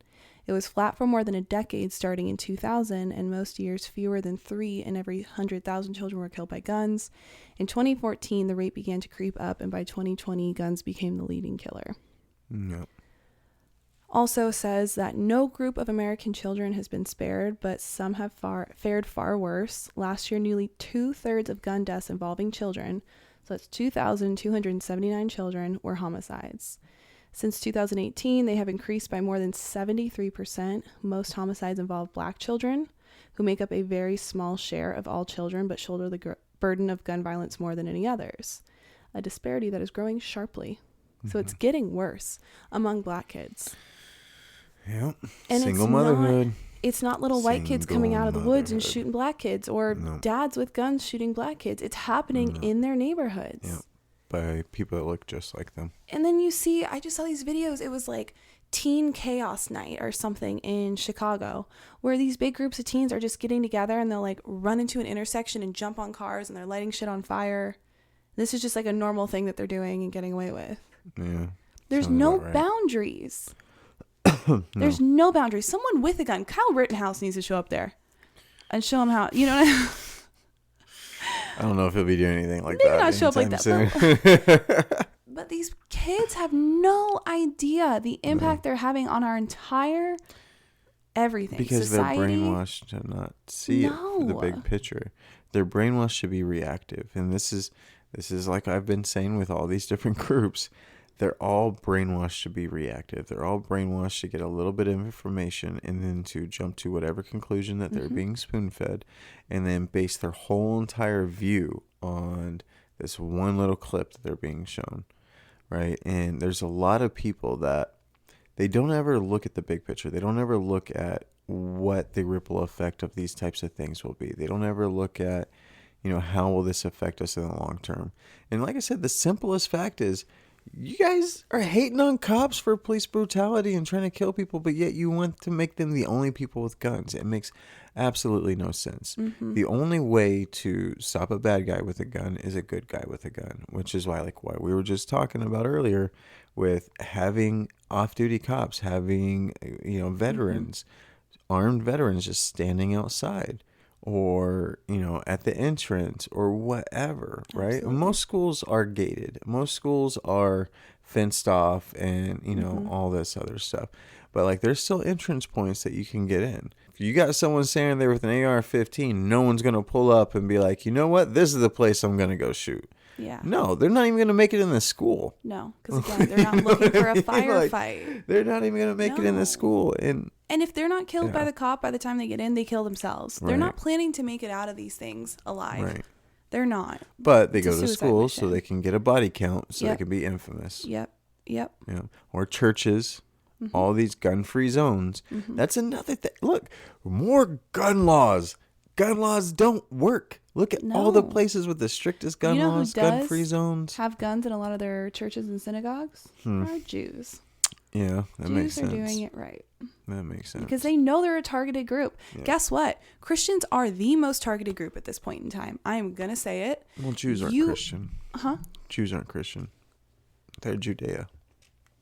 It was flat for more than a decade starting in 2000, and most years fewer than 3 in every 100,000 children were killed by guns. In 2014, the rate began to creep up, and by 2020, guns became the leading killer. Yep. Also says that no group of American children has been spared, but some have fared far worse. Last year, nearly 2/3 of gun deaths involving children, so that's 2,279 children, were homicides. Since 2018, they have increased by more than 73%. Most homicides involve Black children, who make up a very small share of all children, but shoulder the burden of gun violence more than any others. A disparity that is growing sharply. So it's getting worse among Black kids. Yep. And Single motherhood. It's not little white kids coming out of the woods and shooting Black kids, or dads with guns shooting Black kids. It's happening in their neighborhoods. Yep. By people that look just like them. And then you see, I just saw these videos. It was like Teen Chaos Night or something in Chicago, where these big groups of teens are just getting together and they'll like run into an intersection and jump on cars and they're lighting shit on fire. This is just like a normal thing that they're doing and getting away with. Yeah. There's no boundaries. There's no boundaries. Someone with a gun, Kyle Rittenhouse, needs to show up there and show him how, you know what I mean? I don't know if he'll be doing anything like Maybe that. not show up like that. But these kids have no idea the impact they're having on our entire everything. Because society. They're brainwashed to not see it for the big picture. They're brainwashed to be reactive. And this is like I've been saying with all these different groups. They're all brainwashed to be reactive. They're all brainwashed to get a little bit of information and then to jump to whatever conclusion that they're being spoon-fed, and then base their whole entire view on this one little clip that they're being shown, right? And there's a lot of people that they don't ever look at the big picture. They don't ever look at what the ripple effect of these types of things will be. They don't ever look at, how will this affect us in the long term? And like I said, the simplest fact is, you guys are hating on cops for police brutality and trying to kill people, but yet you want to make them the only people with guns. It makes absolutely no sense. The only way to stop a bad guy with a gun is a good guy with a gun, which is why we were just talking about earlier with having off-duty cops, having, veterans, armed veterans just standing outside. Or, at the entrance or whatever, right? Absolutely. Most schools are gated. Most schools are fenced off and, all this other stuff. But, there's still entrance points that you can get in. If you got someone standing there with an AR-15, no one's going to pull up and be like, you know what? This is the place I'm going to go shoot. Yeah. No, they're not even going to make it in the school. No, because, again, they're not looking for a firefight. They're not even going to make it in the school. And if they're not killed by the cop by the time they get in, they kill themselves. They're not planning to make it out of these things alive. Right. They're not. But they go to school so they can get a body count so they can be infamous. Yep. Or churches, all these gun-free zones. That's another thing. Look, more gun laws. Gun laws don't work. Look at all the places with the strictest gun laws, gun-free zones. Have guns in a lot of their churches and synagogues are Jews. Yeah, that makes sense. Jews are doing it right. That makes sense. Because they know they're a targeted group. Yeah. Guess what? Christians are the most targeted group at this point in time. I am going to say it. Well, Jews aren't Christian. Huh? Jews aren't Christian. They're Judea.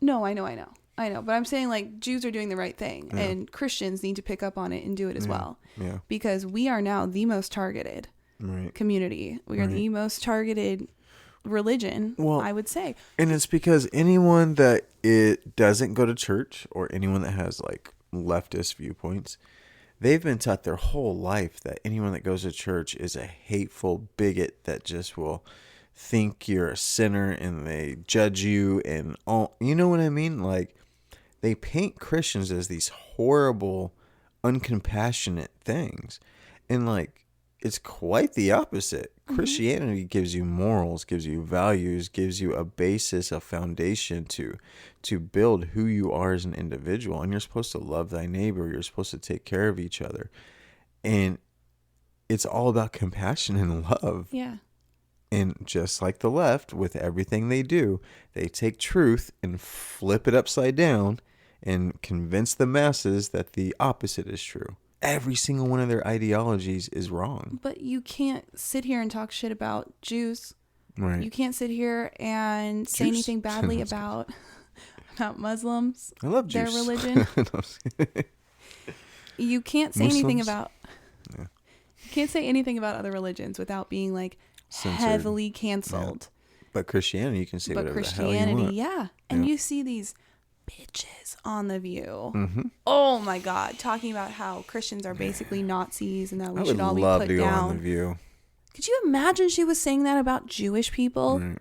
No, I know. But I'm saying like Jews are doing the right thing. Yeah. And Christians need to pick up on it and do it as well. Yeah. Because we are now the most targeted community. We are the most targeted religion, I would say. And it's because anyone that it doesn't go to church or anyone that has like leftist viewpoints, they've been taught their whole life that anyone that goes to church is a hateful bigot that just will think you're a sinner and they judge you and all. You know what I mean? Like, they paint Christians as these horrible, uncompassionate things. And like, it's quite the opposite. Mm-hmm. Christianity gives you morals, gives you values, gives you a basis, a foundation to build who you are as an individual. And you're supposed to love thy neighbor. You're supposed to take care of each other. And it's all about compassion and love. Yeah. And just like the left, with everything they do, they take truth and flip it upside down and convince the masses that the opposite is true. Every single one of their ideologies is wrong. But you can't sit here and talk shit about Jews. Right. You can't sit here and say anything badly about Muslims. I love their Jews. Religion. You can't say anything about. Yeah. You can't say anything about other religions without being like censored. Heavily canceled. Yeah. But Christianity, you can say whatever the hell you want. Yeah. And you see these bitches on The View. Mm-hmm. Oh my God, talking about how Christians are basically Nazis and that we should all be put down. I would love to go on The View. Could you imagine she was saying that about Jewish people? Right.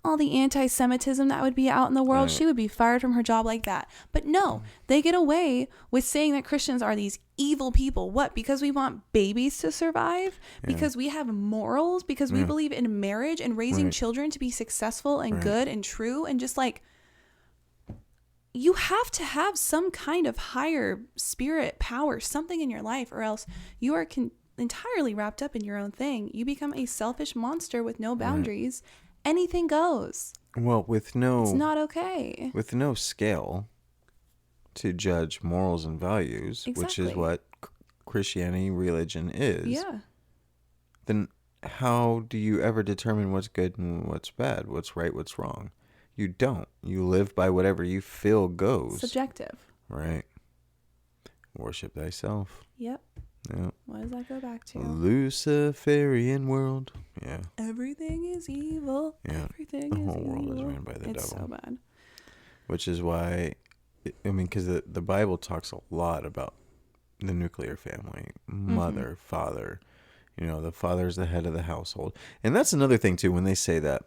All the anti-Semitism that would be out in the world, right. She would be fired from her job like that. But no, they get away with saying that Christians are these evil people. What? Because we want babies to survive? Yeah. Because we have morals? Because we believe in marriage and raising children to be successful and good and true and just like, you have to have some kind of higher spirit, power, something in your life, or else you are entirely wrapped up in your own thing. You become a selfish monster with no boundaries. Right. Anything goes. Well, it's not okay. With no scale to judge morals and values, which is what Christianity, religion is. Yeah. Then how do you ever determine what's good and what's bad, what's right, what's wrong? You don't. You live by whatever you feel goes. Subjective. Right. Worship thyself. Yep. Yep. What does that go back to? Luciferian world. Yeah. Everything is evil. Yeah. Everything the whole world is ran by the devil. It's so bad. Which is why, because the Bible talks a lot about the nuclear family. Mother, father. The father's the head of the household. And that's another thing, too, when they say that.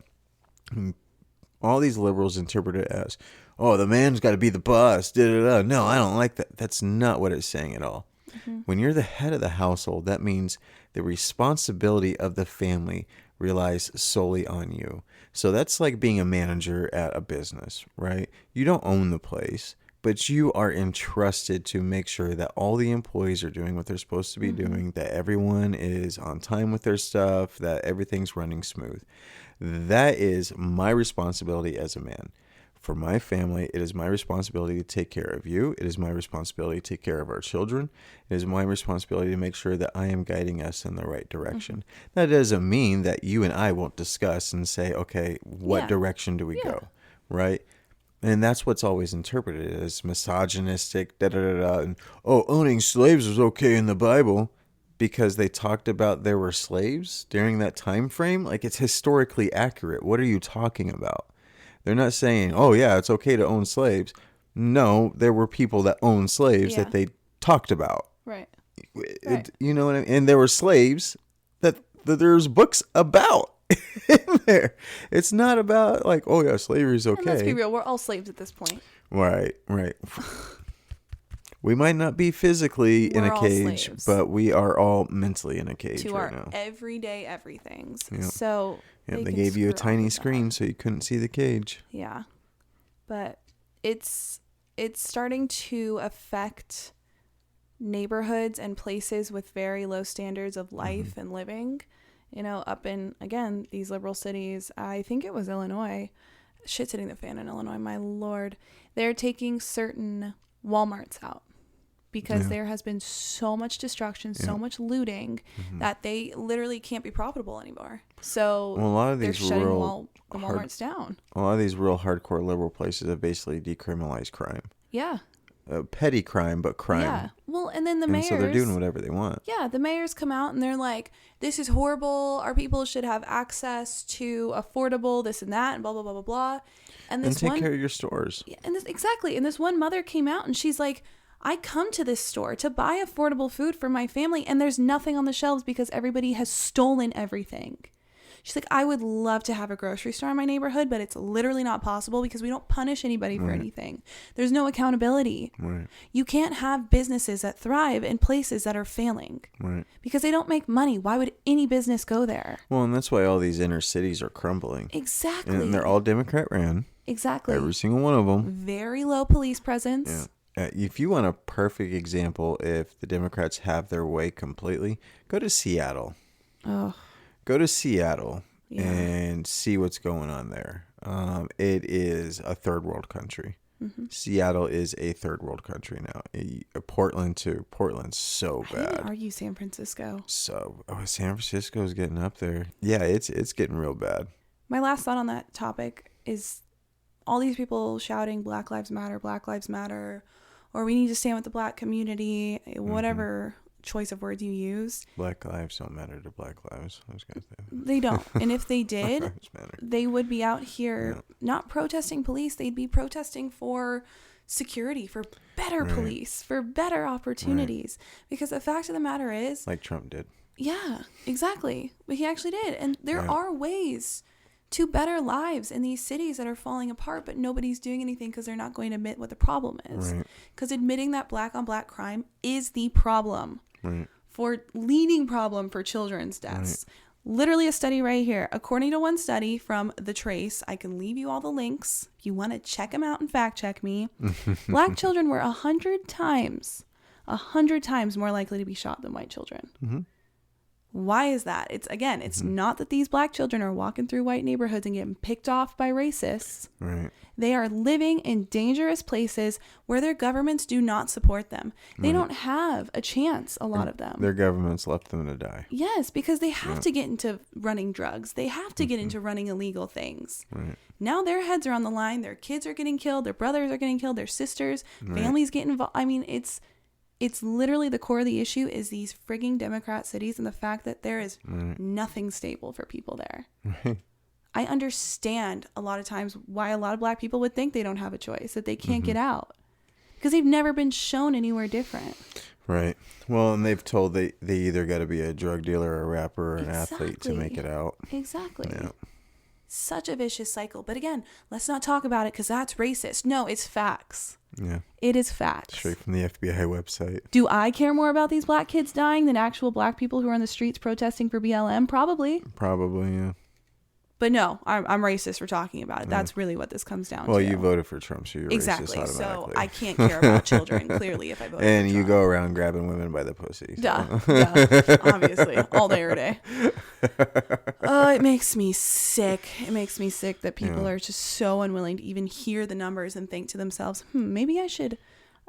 All these liberals interpret it as, oh, the man's got to be the boss. No, I don't like that. That's not what it's saying at all. Mm-hmm. When you're the head of the household, that means the responsibility of the family relies solely on you. So that's like being a manager at a business, right? You don't own the place, but you are entrusted to make sure that all the employees are doing what they're supposed to be doing, that everyone is on time with their stuff, that everything's running smooth. That is my responsibility as a man. For my family, it is my responsibility to take care of you. It is my responsibility to take care of our children. It is my responsibility to make sure that I am guiding us in the right direction. That doesn't mean that you and I won't discuss and say, okay, what direction do we go, right? And that's what's always interpreted as misogynistic, and owning slaves was okay in the Bible. Because they talked about there were slaves during that time frame. Like, it's historically accurate. What are you talking about? They're not saying, oh, yeah, it's okay to own slaves. No, there were people that owned slaves that they talked about. Right. You know what I mean? And there were slaves that there's books about in there. It's not about like, oh, yeah, slavery is okay. And let's be real. We're all slaves at this point. Right. We might not be physically in a cage, slaves. But we are all mentally in a cage to right now. Everyday everythings. Yep. So they gave you a tiny screen so you couldn't see the cage. Yeah. But it's starting to affect neighborhoods and places with very low standards of life and living. Up in, again, these liberal cities. I think it was Illinois. shit's hitting the fan in Illinois, my lord. They're taking certain Walmarts out because there has been so much destruction, so much looting that they literally can't be profitable anymore. So a lot of these they're shutting the Walmarts down. A lot of these real hardcore liberal places have basically decriminalized crime. Yeah. Petty crime, but crime. Yeah. Well, and then the mayors. So they're doing whatever they want. Yeah, the mayors come out and they're like, this is horrible. Our people should have access to affordable this and that and blah, blah, blah, blah, blah. And take care of your stores. Yeah, and exactly. And this one mother came out and she's like, I come to this store to buy affordable food for my family and there's nothing on the shelves because everybody has stolen everything. She's like, I would love to have a grocery store in my neighborhood, but it's literally not possible because we don't punish anybody for anything. There's no accountability. Right. You can't have businesses that thrive in places that are failing. Right. Because they don't make money. Why would any business go there? Well, and that's why all these inner cities are crumbling. Exactly. And they're all Democrat ran. Exactly. Every single one of them. Very low police presence. Yeah. If you want a perfect example, if the Democrats have their way completely, go to Seattle. Oh. Go to Seattle and see what's going on there. It is a third world country. Mm-hmm. Seattle is a third world country now. Portland too. Portland's so bad. I would argue San Francisco. San Francisco's getting up there. Yeah, it's getting real bad. My last thought on that topic is all these people shouting Black Lives Matter, or we need to stand with the Black community, whatever choice of words you use. Black lives don't matter to Black lives. I was gonna say that. They don't. And if they did, they would be out here not protesting police. They'd be protesting for security, for better police, for better opportunities. Because the fact of the matter is, like Trump did. Yeah, exactly. But he actually did. And there are ways to better lives in these cities that are falling apart, but nobody's doing anything because they're not going to admit what the problem is. Because admitting that black on black crime is the problem. For leading problem for children's deaths. Literally a study right here. According to one study from The Trace, I can leave you all the links if you want to check them out and fact check me. Black children were 100 times more likely to be shot than white children. Why is that? It's not that these black children are walking through white neighborhoods and getting picked off by racists. They are living in dangerous places where their governments do not support them. They don't have a chance, a lot of them. Their governments left them to die. Yes, because they have to get into running drugs. They have to get into running illegal things. Now their heads are on the line. Their kids are getting killed. Their brothers are getting killed. Their sisters, families get involved. I mean, it's literally the core of the issue is these frigging Democrat cities and the fact that there is nothing stable for people there. I understand a lot of times why a lot of black people would think they don't have a choice, that they can't get out because they've never been shown anywhere different. Right. Well, and they've told they either got to be a drug dealer or a rapper or an athlete to make it out. Exactly. Yeah. Such a vicious cycle. But again, let's not talk about it because that's racist. No, it's facts. Yeah. It is facts. Straight from the FBI website. Do I care more about these black kids dying than actual black people who are on the streets protesting for BLM? Probably, yeah. But no, I'm racist for talking about it. That's really what this comes down to. Well, you voted for Trump, so you're exactly. racist automatically. So I can't care about children, clearly, if I vote for Trump. And you go around grabbing women by the pussy. So. Duh, obviously. All day, every day. It makes me sick. It makes me sick that people are just so unwilling to even hear the numbers and think to themselves, maybe I should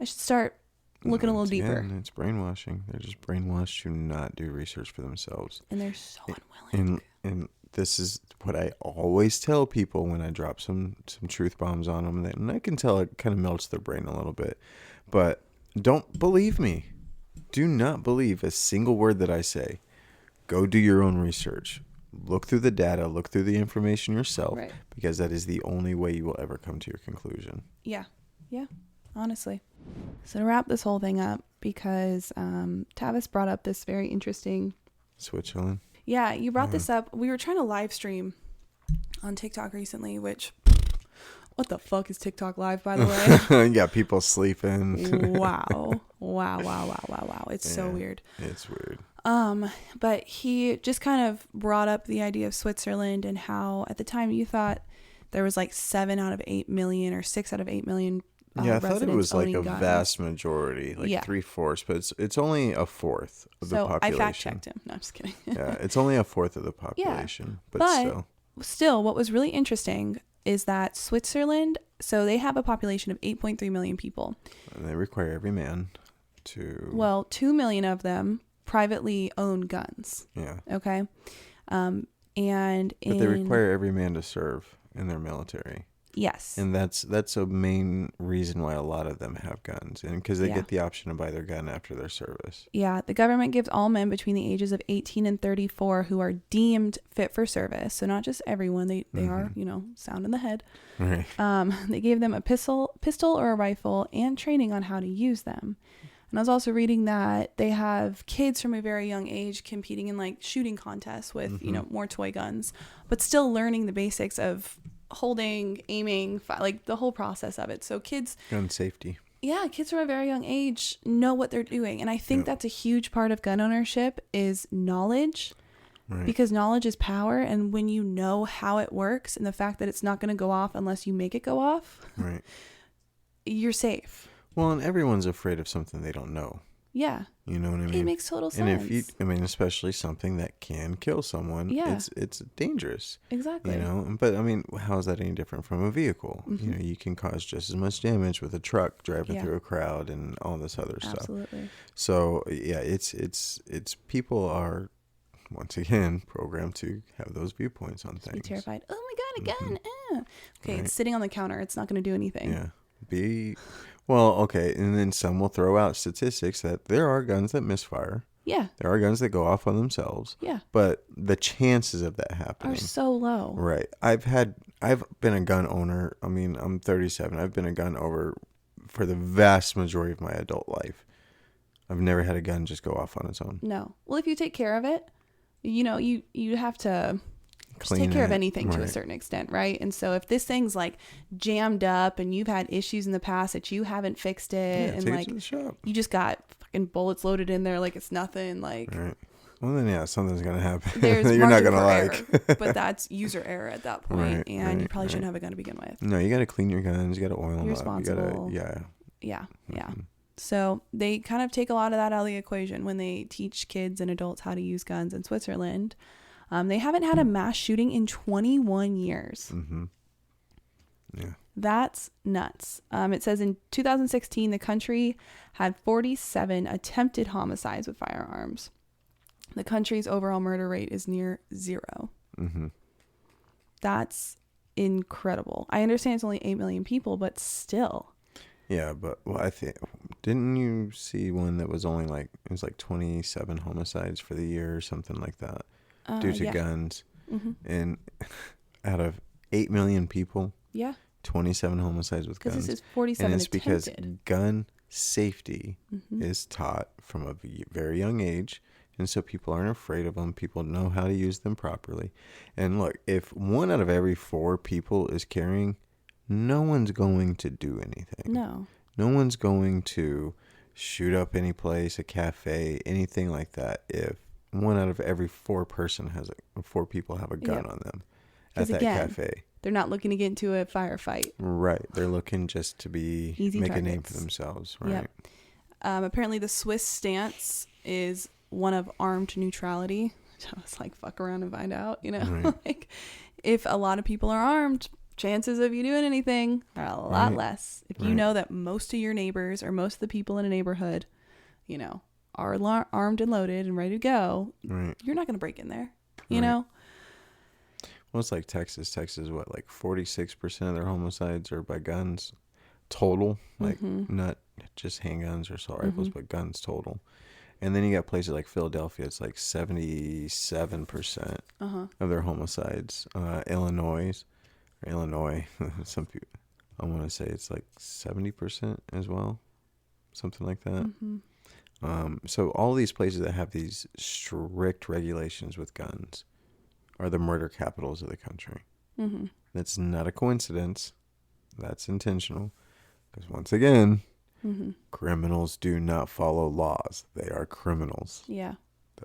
start looking a little deeper. It's brainwashing. They're just brainwashed to not do research for themselves. And they're so unwilling. And this is what I always tell people when I drop some truth bombs on them. And I can tell it kind of melts their brain a little bit. But don't believe me. Do not believe a single word that I say. Go do your own research. Look through the data. Look through the information yourself. Right. Because that is the only way you will ever come to your conclusion. Yeah. Yeah. Honestly. So to wrap this whole thing up, because Tavis brought up this very interesting... Switzerland. Yeah, you brought this up. We were trying to live stream on TikTok recently, which, what the fuck is TikTok live, by the way? Yeah, people sleeping. Wow. It's so weird. It's weird. But he just kind of brought up the idea of Switzerland and how at the time you thought there was like 7 out of 8 million or 6 out of 8 million I thought it was like a vast majority, like 3/4, but it's only a fourth of the population. I fact checked him. No, I'm just kidding. Yeah, it's only a fourth of the population, but still, what was really interesting, is that Switzerland, so they have a population of 8.3 million people. And they require every man to... Well, 2 million of them privately own guns. Yeah. Okay. But they require every man to serve in their military. Yes. And that's a main reason why a lot of them have guns, and because they get the option to buy their gun after their service. Yeah, the government gives all men between the ages of 18 and 34 who are deemed fit for service. So not just everyone, they are, sound in the head. Right. They gave them a pistol or a rifle and training on how to use them. And I was also reading that they have kids from a very young age competing in like shooting contests with, more toy guns, but still learning the basics of holding, aiming, like the whole process of it. So kids... Gun safety. Yeah, kids from a very young age know what they're doing. And I think that's a huge part of gun ownership is knowledge. Right. Because knowledge is power. And when you know how it works and the fact that it's not going to go off unless you make it go off, right, you're safe. Well, and everyone's afraid of something they don't know. Yeah. You know what I mean? It makes total sense. And especially something that can kill someone, it's dangerous. Exactly. But how is that any different from a vehicle? Mm-hmm. You can cause just as much damage with a truck driving through a crowd and all this other stuff. Absolutely. So, yeah, it's people are, once again, programmed to have those viewpoints on things. Be terrified. Oh my God, a gun. Mm-hmm. Okay, right. It's sitting on the counter. It's not going to do anything. Yeah. Well, okay, and then some will throw out statistics that there are guns that misfire. Yeah. There are guns that go off on themselves. Yeah. But the chances of that happening are so low. Right. I've been a gun owner. I'm 37. I've been a gun owner for the vast majority of my adult life. I've never had a gun just go off on its own. No. Well, if you take care of it, you have to take care of anything to a certain extent, right? And so if this thing's like jammed up and you've had issues in the past that you haven't fixed it, and like you just got fucking bullets loaded in there like it's nothing, like right. Well then something's gonna happen that you're not gonna like. But that's user error at that point, and you probably shouldn't have a gun to begin with. No, you gotta clean your guns, you gotta oil them up. Responsible. Yeah. So they kind of take a lot of that out of the equation when they teach kids and adults how to use guns in Switzerland. They haven't had a mass shooting in 21 years. Mm-hmm. Yeah. That's nuts. It says in 2016, the country had 47 attempted homicides with firearms. The country's overall murder rate is near 0. Mm-hmm. That's incredible. I understand it's only 8 million people, but still. Yeah, but I think, didn't you see one that was only it was 27 homicides for the year or something like that? Due to guns. Mm-hmm. And out of 8 million people, 27 homicides with guns. Because this is 47 and it's attempted. Because gun safety is taught from a very young age, and so people aren't afraid of them. People know how to use them properly. And look, if 1 out of every 4 people is carrying, no one's going to do anything. No one's going to shoot up any place, a cafe, anything like that, if 1 out of every 4 people have a gun on them at that cafe. They're not looking to get into a firefight. Right. They're looking just to make targets. A name for themselves. Right. Yep. Apparently the Swiss stance is one of armed neutrality. Just fuck around and find out, Right. If a lot of people are armed, chances of you doing anything are a lot less. If you know that most of your neighbors or most of the people in a neighborhood, are armed and loaded and ready to go, you're not going to break in there, you know? Well, it's like Texas. Texas, 46% of their homicides are by guns total, not just handguns or assault rifles, but guns total. And then you got places like Philadelphia, it's 77% of their homicides. Illinois, some people, I want to say it's 70% as well, something like that. Mm-hmm. So all these places that have these strict regulations with guns are the murder capitals of the country. Mm-hmm. That's not a coincidence. That's intentional. Because once again, criminals do not follow laws. They are criminals. Yeah.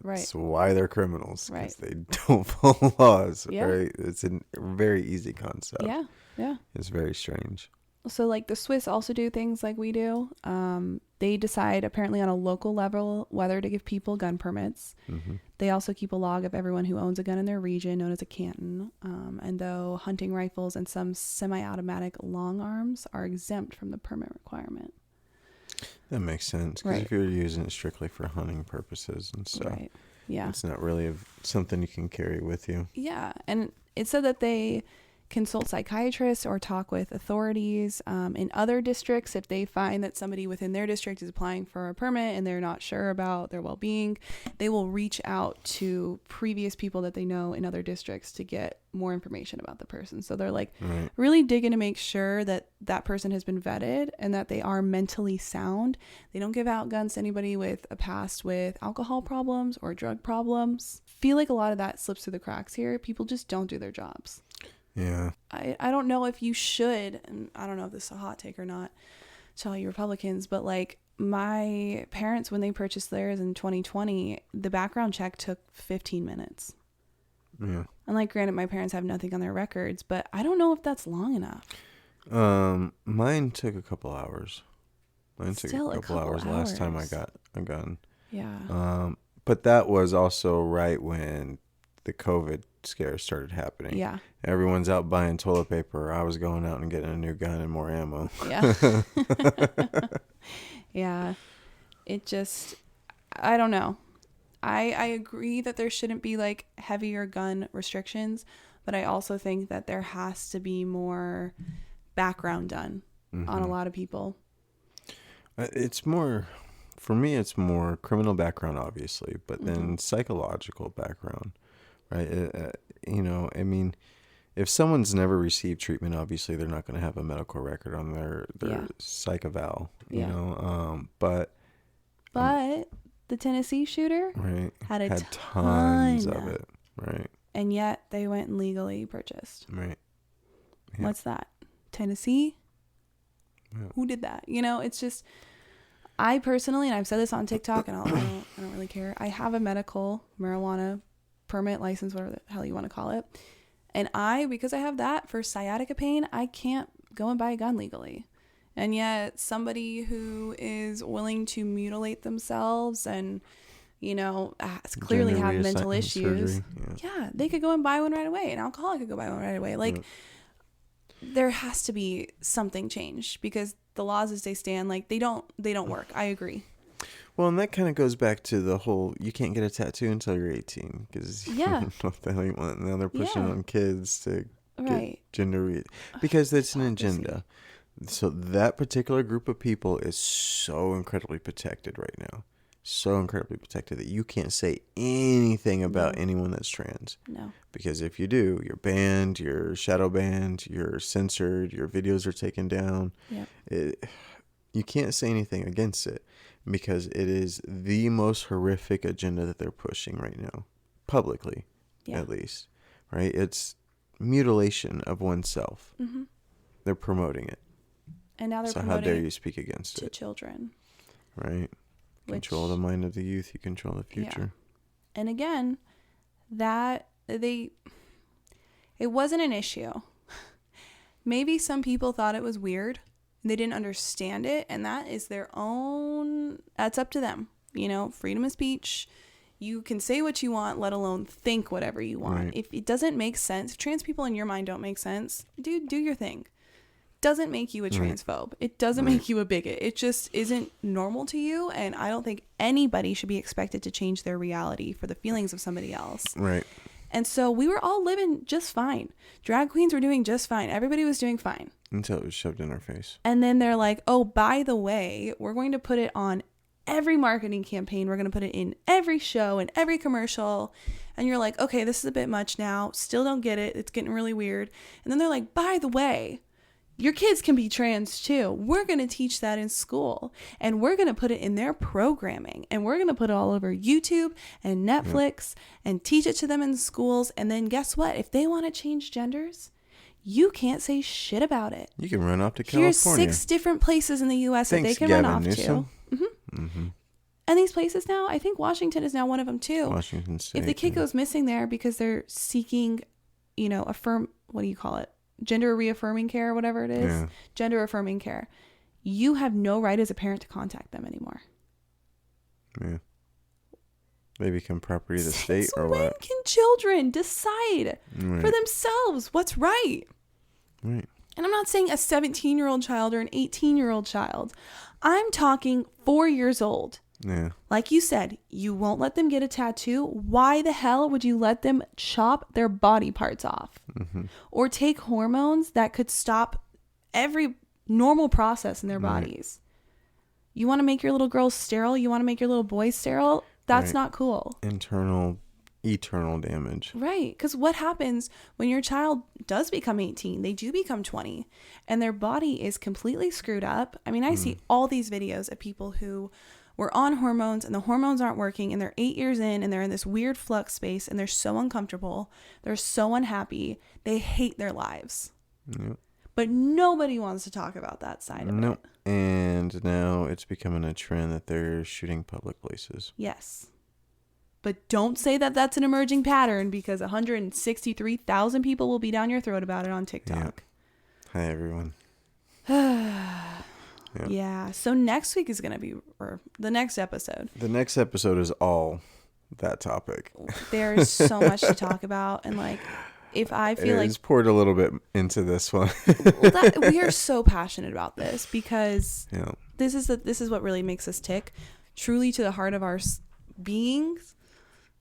That's why they're criminals. Because they don't follow laws. Yeah. Right? It's a very easy concept. Yeah. Yeah. It's very strange. So like the Swiss also do things like we do. They decide apparently on a local level whether to give people gun permits. Mm-hmm. They also keep a log of everyone who owns a gun in their region, known as a canton. And though hunting rifles and some semi-automatic long arms are exempt from the permit requirement. That makes sense. Because if you're using it strictly for hunting purposes and stuff, right. Yeah, it's not really something you can carry with you. Yeah, and it said that they consult psychiatrists or talk with authorities in other districts if they find that somebody within their district is applying for a permit and they're not sure about their well-being. They will reach out to previous people that they know in other districts to get more information about the person. So they're like really digging to make sure that that person has been vetted and that they are mentally sound. They don't give out guns to anybody with a past with alcohol problems or drug problems. Feel like a lot of that slips through the cracks here. People just don't do their jobs. Yeah. I don't know if you should, and I don't know if this is a hot take or not to all you Republicans, but like my parents, when they purchased theirs in 2020, the background check took 15 minutes. Yeah. And like, granted, my parents have nothing on their records, but I don't know if that's long enough. Mine took a couple hours. Still a couple hours last time I got a gun. Yeah. But that was also right when the COVID scare started happening. Yeah. Everyone's out buying toilet paper. I was going out and getting a new gun and more ammo. Yeah. Yeah. It just, I don't know. I agree that there shouldn't be like heavier gun restrictions, but I also think that there has to be more background done on a lot of people. It's more, for me, it's more criminal background, obviously, but then psychological background, right? I mean, if someone's never received treatment, obviously they're not going to have a medical record on their psych eval, you know, but the Tennessee shooter had tons of it, right? And yet they went and legally purchased. Right. Yeah. What's that? Tennessee? Yeah. Who did that? You know, it's just, I personally, and I've said this on TikTok, and I don't really care. I have a medical marijuana permit, license, whatever the hell you want to call it. And because I have that for sciatica pain, I can't go and buy a gun legally. And yet somebody who is willing to mutilate themselves and, you know, clearly have mental issues. Yeah, they could go and buy one right away. An alcoholic could go buy one right away. Like, there has to be something changed because the laws as they stand, like, they don't work. I agree. Well, and that kind of goes back to the whole, you can't get a tattoo until you're 18 because you don't know what the hell you want. Now they're pushing on kids to get gender, because it's an agenda. So that particular group of people is so incredibly protected right now. So incredibly protected that you can't say anything about anyone that's trans. No. Because if you do, you're banned, you're shadow banned, you're censored, your videos are taken down. Yeah. You can't say anything against it because it is the most horrific agenda that they're pushing right now. Publicly, at least. Right? It's mutilation of oneself. Mm-hmm. They're promoting it. And now they're promoting how dare you speak against it to children. Right. Control the mind of the youth, you control the future. Yeah. And again, it wasn't an issue. Maybe some people thought it was weird and they didn't understand it, and that's up to them. You know, freedom of speech. You can say what you want, let alone think whatever you want. Right. If it doesn't make sense, if trans people in your mind don't make sense, dude, do your thing. Doesn't make you a transphobe. It doesn't make you a bigot. It just isn't normal to you, and I don't think anybody should be expected to change their reality for the feelings of somebody else. Right. And so we were all living just fine. Drag queens were doing just fine. Everybody was doing fine. Until it was shoved in our face. And then they're like, oh, by the way, we're going to put it on every marketing campaign. We're going to put it in every show and every commercial. And you're like, okay, this is a bit much now. Still don't get it. It's getting really weird. And then they're like, by the way, your kids can be trans too. We're going to teach that in school, and we're going to put it in their programming, and we're going to put it all over YouTube and Netflix and teach it to them in schools. And then guess what? If they want to change genders, you can't say shit about it. You can run off to California. Here's 6 different places in the U.S. that they can run off to. Mm-hmm. Mm-hmm. And these places now, I think Washington is now one of them too. Washington State. If the kid goes missing there because they're seeking, what do you call it? gender reaffirming care, whatever it is, gender affirming care, you have no right as a parent to contact them anymore. Yeah. They become property of the state or when what? Can children decide for themselves what's right? Right. And I'm not saying a 17-year-old child or an 18-year-old child. I'm talking 4 years old. Yeah. Like you said, you won't let them get a tattoo. Why the hell would you let them chop their body parts off? Mm-hmm. Or take hormones that could stop every normal process in their bodies? You want to make your little girls sterile? You want to make your little boys sterile? That's not cool. Eternal damage. Right. Because what happens when your child does become 18? They do become 20 and their body is completely screwed up. I mean, I see all these videos of people who were on hormones and the hormones aren't working and they're 8 years in and they're in this weird flux space and they're so uncomfortable. They're so unhappy. They hate their lives. Yep. But nobody wants to talk about that side of it. And now it's becoming a trend that they're shooting public places. Yes. But don't say that that's an emerging pattern because 163,000 people will be down your throat about it on TikTok. Yep. Hi, everyone. Yep. Yeah. So next week is going to be, or the next episode. The next episode is all that topic. There's so much to talk about. And like, if I feel like... It's poured a little bit into this one. We are so passionate about this because this is what really makes us tick. Truly to the heart of our beings,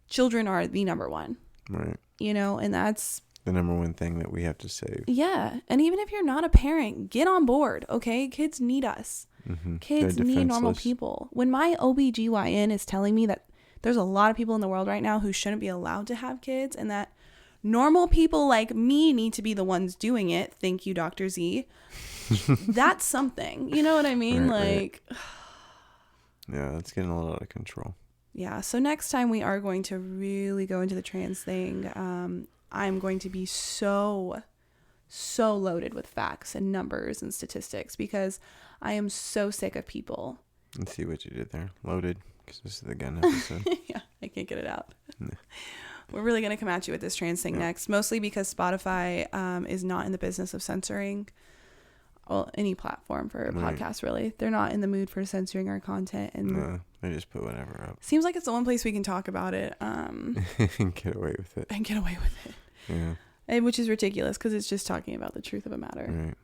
children are the number one. Right. You know, and that's... the number one thing that we have to save. Yeah. And even if you're not a parent, get on board, okay? Kids need us. Mm-hmm. Kids need normal people. When my OBGYN is telling me that there's a lot of people in the world right now who shouldn't be allowed to have kids and that normal people like me need to be the ones doing it, thank you, Dr. Z, that's something. You know what I mean? Right. Yeah, it's getting a little out of control. Yeah. So next time we are going to really go into the trans thing. I'm going to be so loaded with facts and numbers and statistics because I am so sick of people. Let's see what you did there. Loaded, because this is the gun episode. Yeah, I can't get it out. We're really going to come at you with this trans thing next, mostly because Spotify is not in the business of censoring any platform for a podcast, really. They're not in the mood for censoring our content. And no, they just put whatever up. Seems like it's the one place we can talk about it. And get away with it. Yeah. Which is ridiculous because it's just talking about the truth of a matter. Right.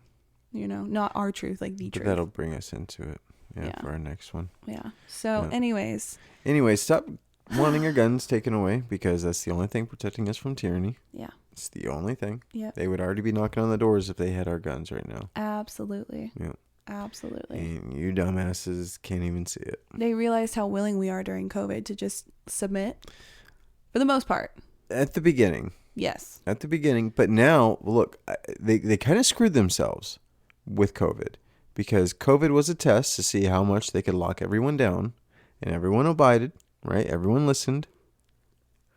You know, not our truth, like the truth. That'll bring us into it. Yeah, for our next one. Yeah. So anyways, stop wanting your guns taken away because that's the only thing protecting us from tyranny. Yeah. It's the only thing. Yeah. They would already be knocking on the doors if they had our guns right now. Absolutely. Yeah. Absolutely. And you dumbasses can't even see it. They realized how willing we are during COVID to just submit for the most part. At the beginning. Yes. At the beginning. But now, look, they kind of screwed themselves with COVID because COVID was a test to see how much they could lock everyone down and everyone abided, right? Everyone listened.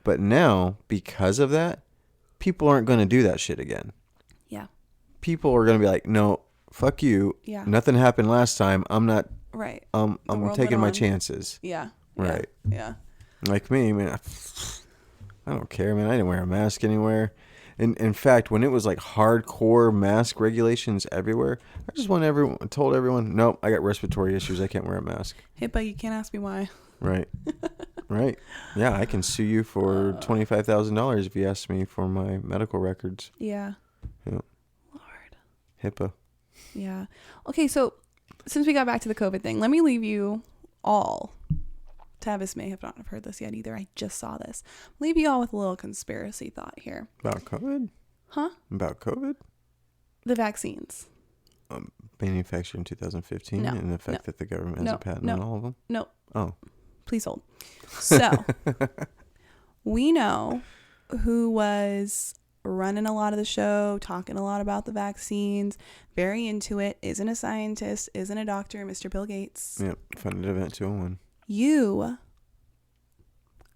But now, because of that, people aren't going to do that shit again. Yeah. People are going to be like, no, fuck you. Yeah. Nothing happened last time. I'm not. Right. I'm taking my chances. Yeah. Right. Yeah. Like me, man. I don't care, man. I didn't wear a mask anywhere. And in fact, when it was like hardcore mask regulations everywhere, I just told everyone, nope, I got respiratory issues. I can't wear a mask. HIPAA, you can't ask me why. Right. Right. Yeah, I can sue you for $25,000 if you ask me for my medical records. Yeah. Yeah. Lord. HIPAA. Yeah. Okay, so since we got back to the COVID thing, let me leave you all. Tavis may have not heard this yet either. I just saw this. Leave you all with a little conspiracy thought here. About COVID? Huh? About COVID? The vaccines. Manufactured in 2015 and the fact that the government has a patent on all of them? No. Oh. Please hold. So, we know who was running a lot of the show, talking a lot about the vaccines, very into it, isn't a scientist, isn't a doctor, Mr. Bill Gates. Yep, funded Event 201.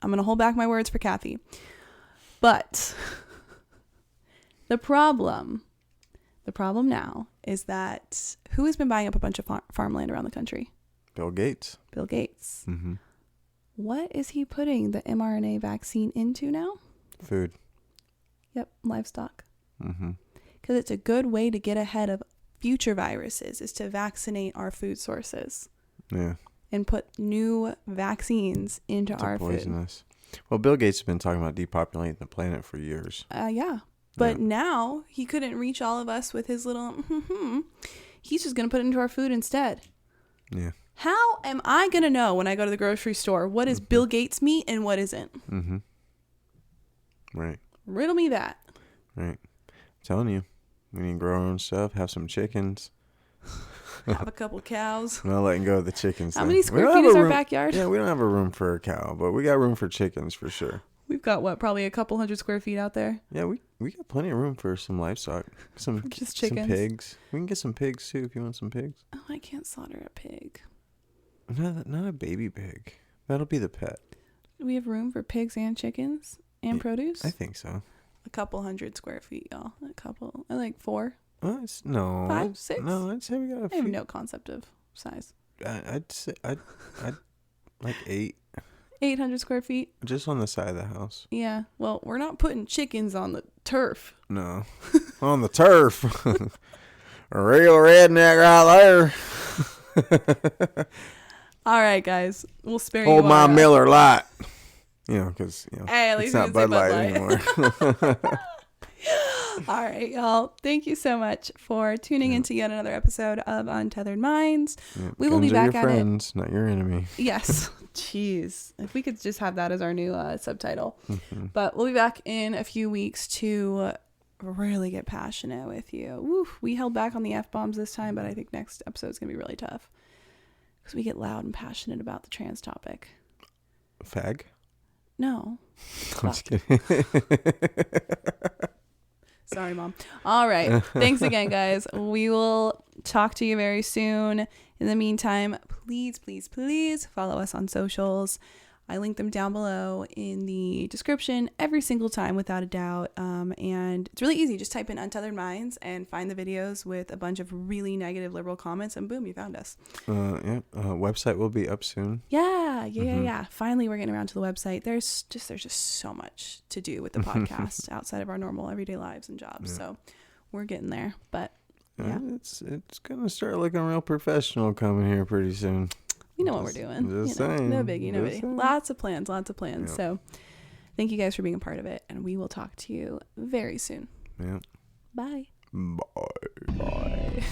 I'm going to hold back my words for Kathy, but the problem now is that who has been buying up a bunch of farmland around the country? Bill Gates. Bill Gates. Mm-hmm. What is he putting the mRNA vaccine into now? Food. Yep, livestock. Mm-hmm. because it's a good way to get ahead of future viruses is to vaccinate our food sources. Yeah. And put new vaccines into our poisonous food. Well, Bill Gates has been talking about depopulating the planet for years. Yeah. But now he couldn't reach all of us with his little he's just going to put it into our food instead. Yeah. How am I going to know when I go to the grocery store what is Bill Gates meat and what isn't? Mm-hmm. Right. Riddle me that. Right. I'm telling you, we need to grow our own stuff, have some chickens. Have a couple cows. I'm not letting go of the chickens. How many square feet is our backyard? Yeah, we don't have a room for a cow, but we got room for chickens for sure. We've got probably a couple hundred square feet out there. Yeah, we got plenty of room for some livestock. Some pigs. We can get some pigs too if you want some pigs. Oh, I can't slaughter a pig. Not a baby pig. That'll be the pet. Do we have room for pigs and chickens and produce? I think so. A couple hundred square feet, y'all. Like 4. No. 5, 6. No, I'd say we got a few. I have no concept of size. I'd say I'd like 8. 800 square feet. Just on the side of the house. Yeah. Well, we're not putting chickens on the turf. No. On the turf. A real redneck right there. All right, guys. We'll spare you. Hold my Miller Lite. Because hey, at least it's not Bud Light anymore. All right, y'all. Thank you so much for tuning into yet another episode of Untethered Minds. We will be back at friends, not your enemy. Yes. Jeez. If we could just have that as our new subtitle. Mm-hmm. But we'll be back in a few weeks to really get passionate with you. Woo, we held back on the F-bombs this time, but I think next episode is going to be really tough. Because we get loud and passionate about the trans topic. Fag? No. I'm just kidding. Sorry, Mom. All right. Thanks again, guys. We will talk to you very soon. In the meantime, please, please, please follow us on socials. I link them down below in the description every single time without a doubt. And it's really easy. Just type in Untethered Minds and find the videos with a bunch of really negative liberal comments and boom, you found us. Website will be up soon. Yeah. Finally, we're getting around to the website. There's just so much to do with the podcast outside of our normal everyday lives and jobs. Yeah. So we're getting there, but yeah. It's going to start looking real professional coming here pretty soon. You know what we're doing. Just saying. No biggie, no biggie. Lots of plans. Yeah. So thank you guys for being a part of it. And we will talk to you very soon. Yeah. Bye. Bye.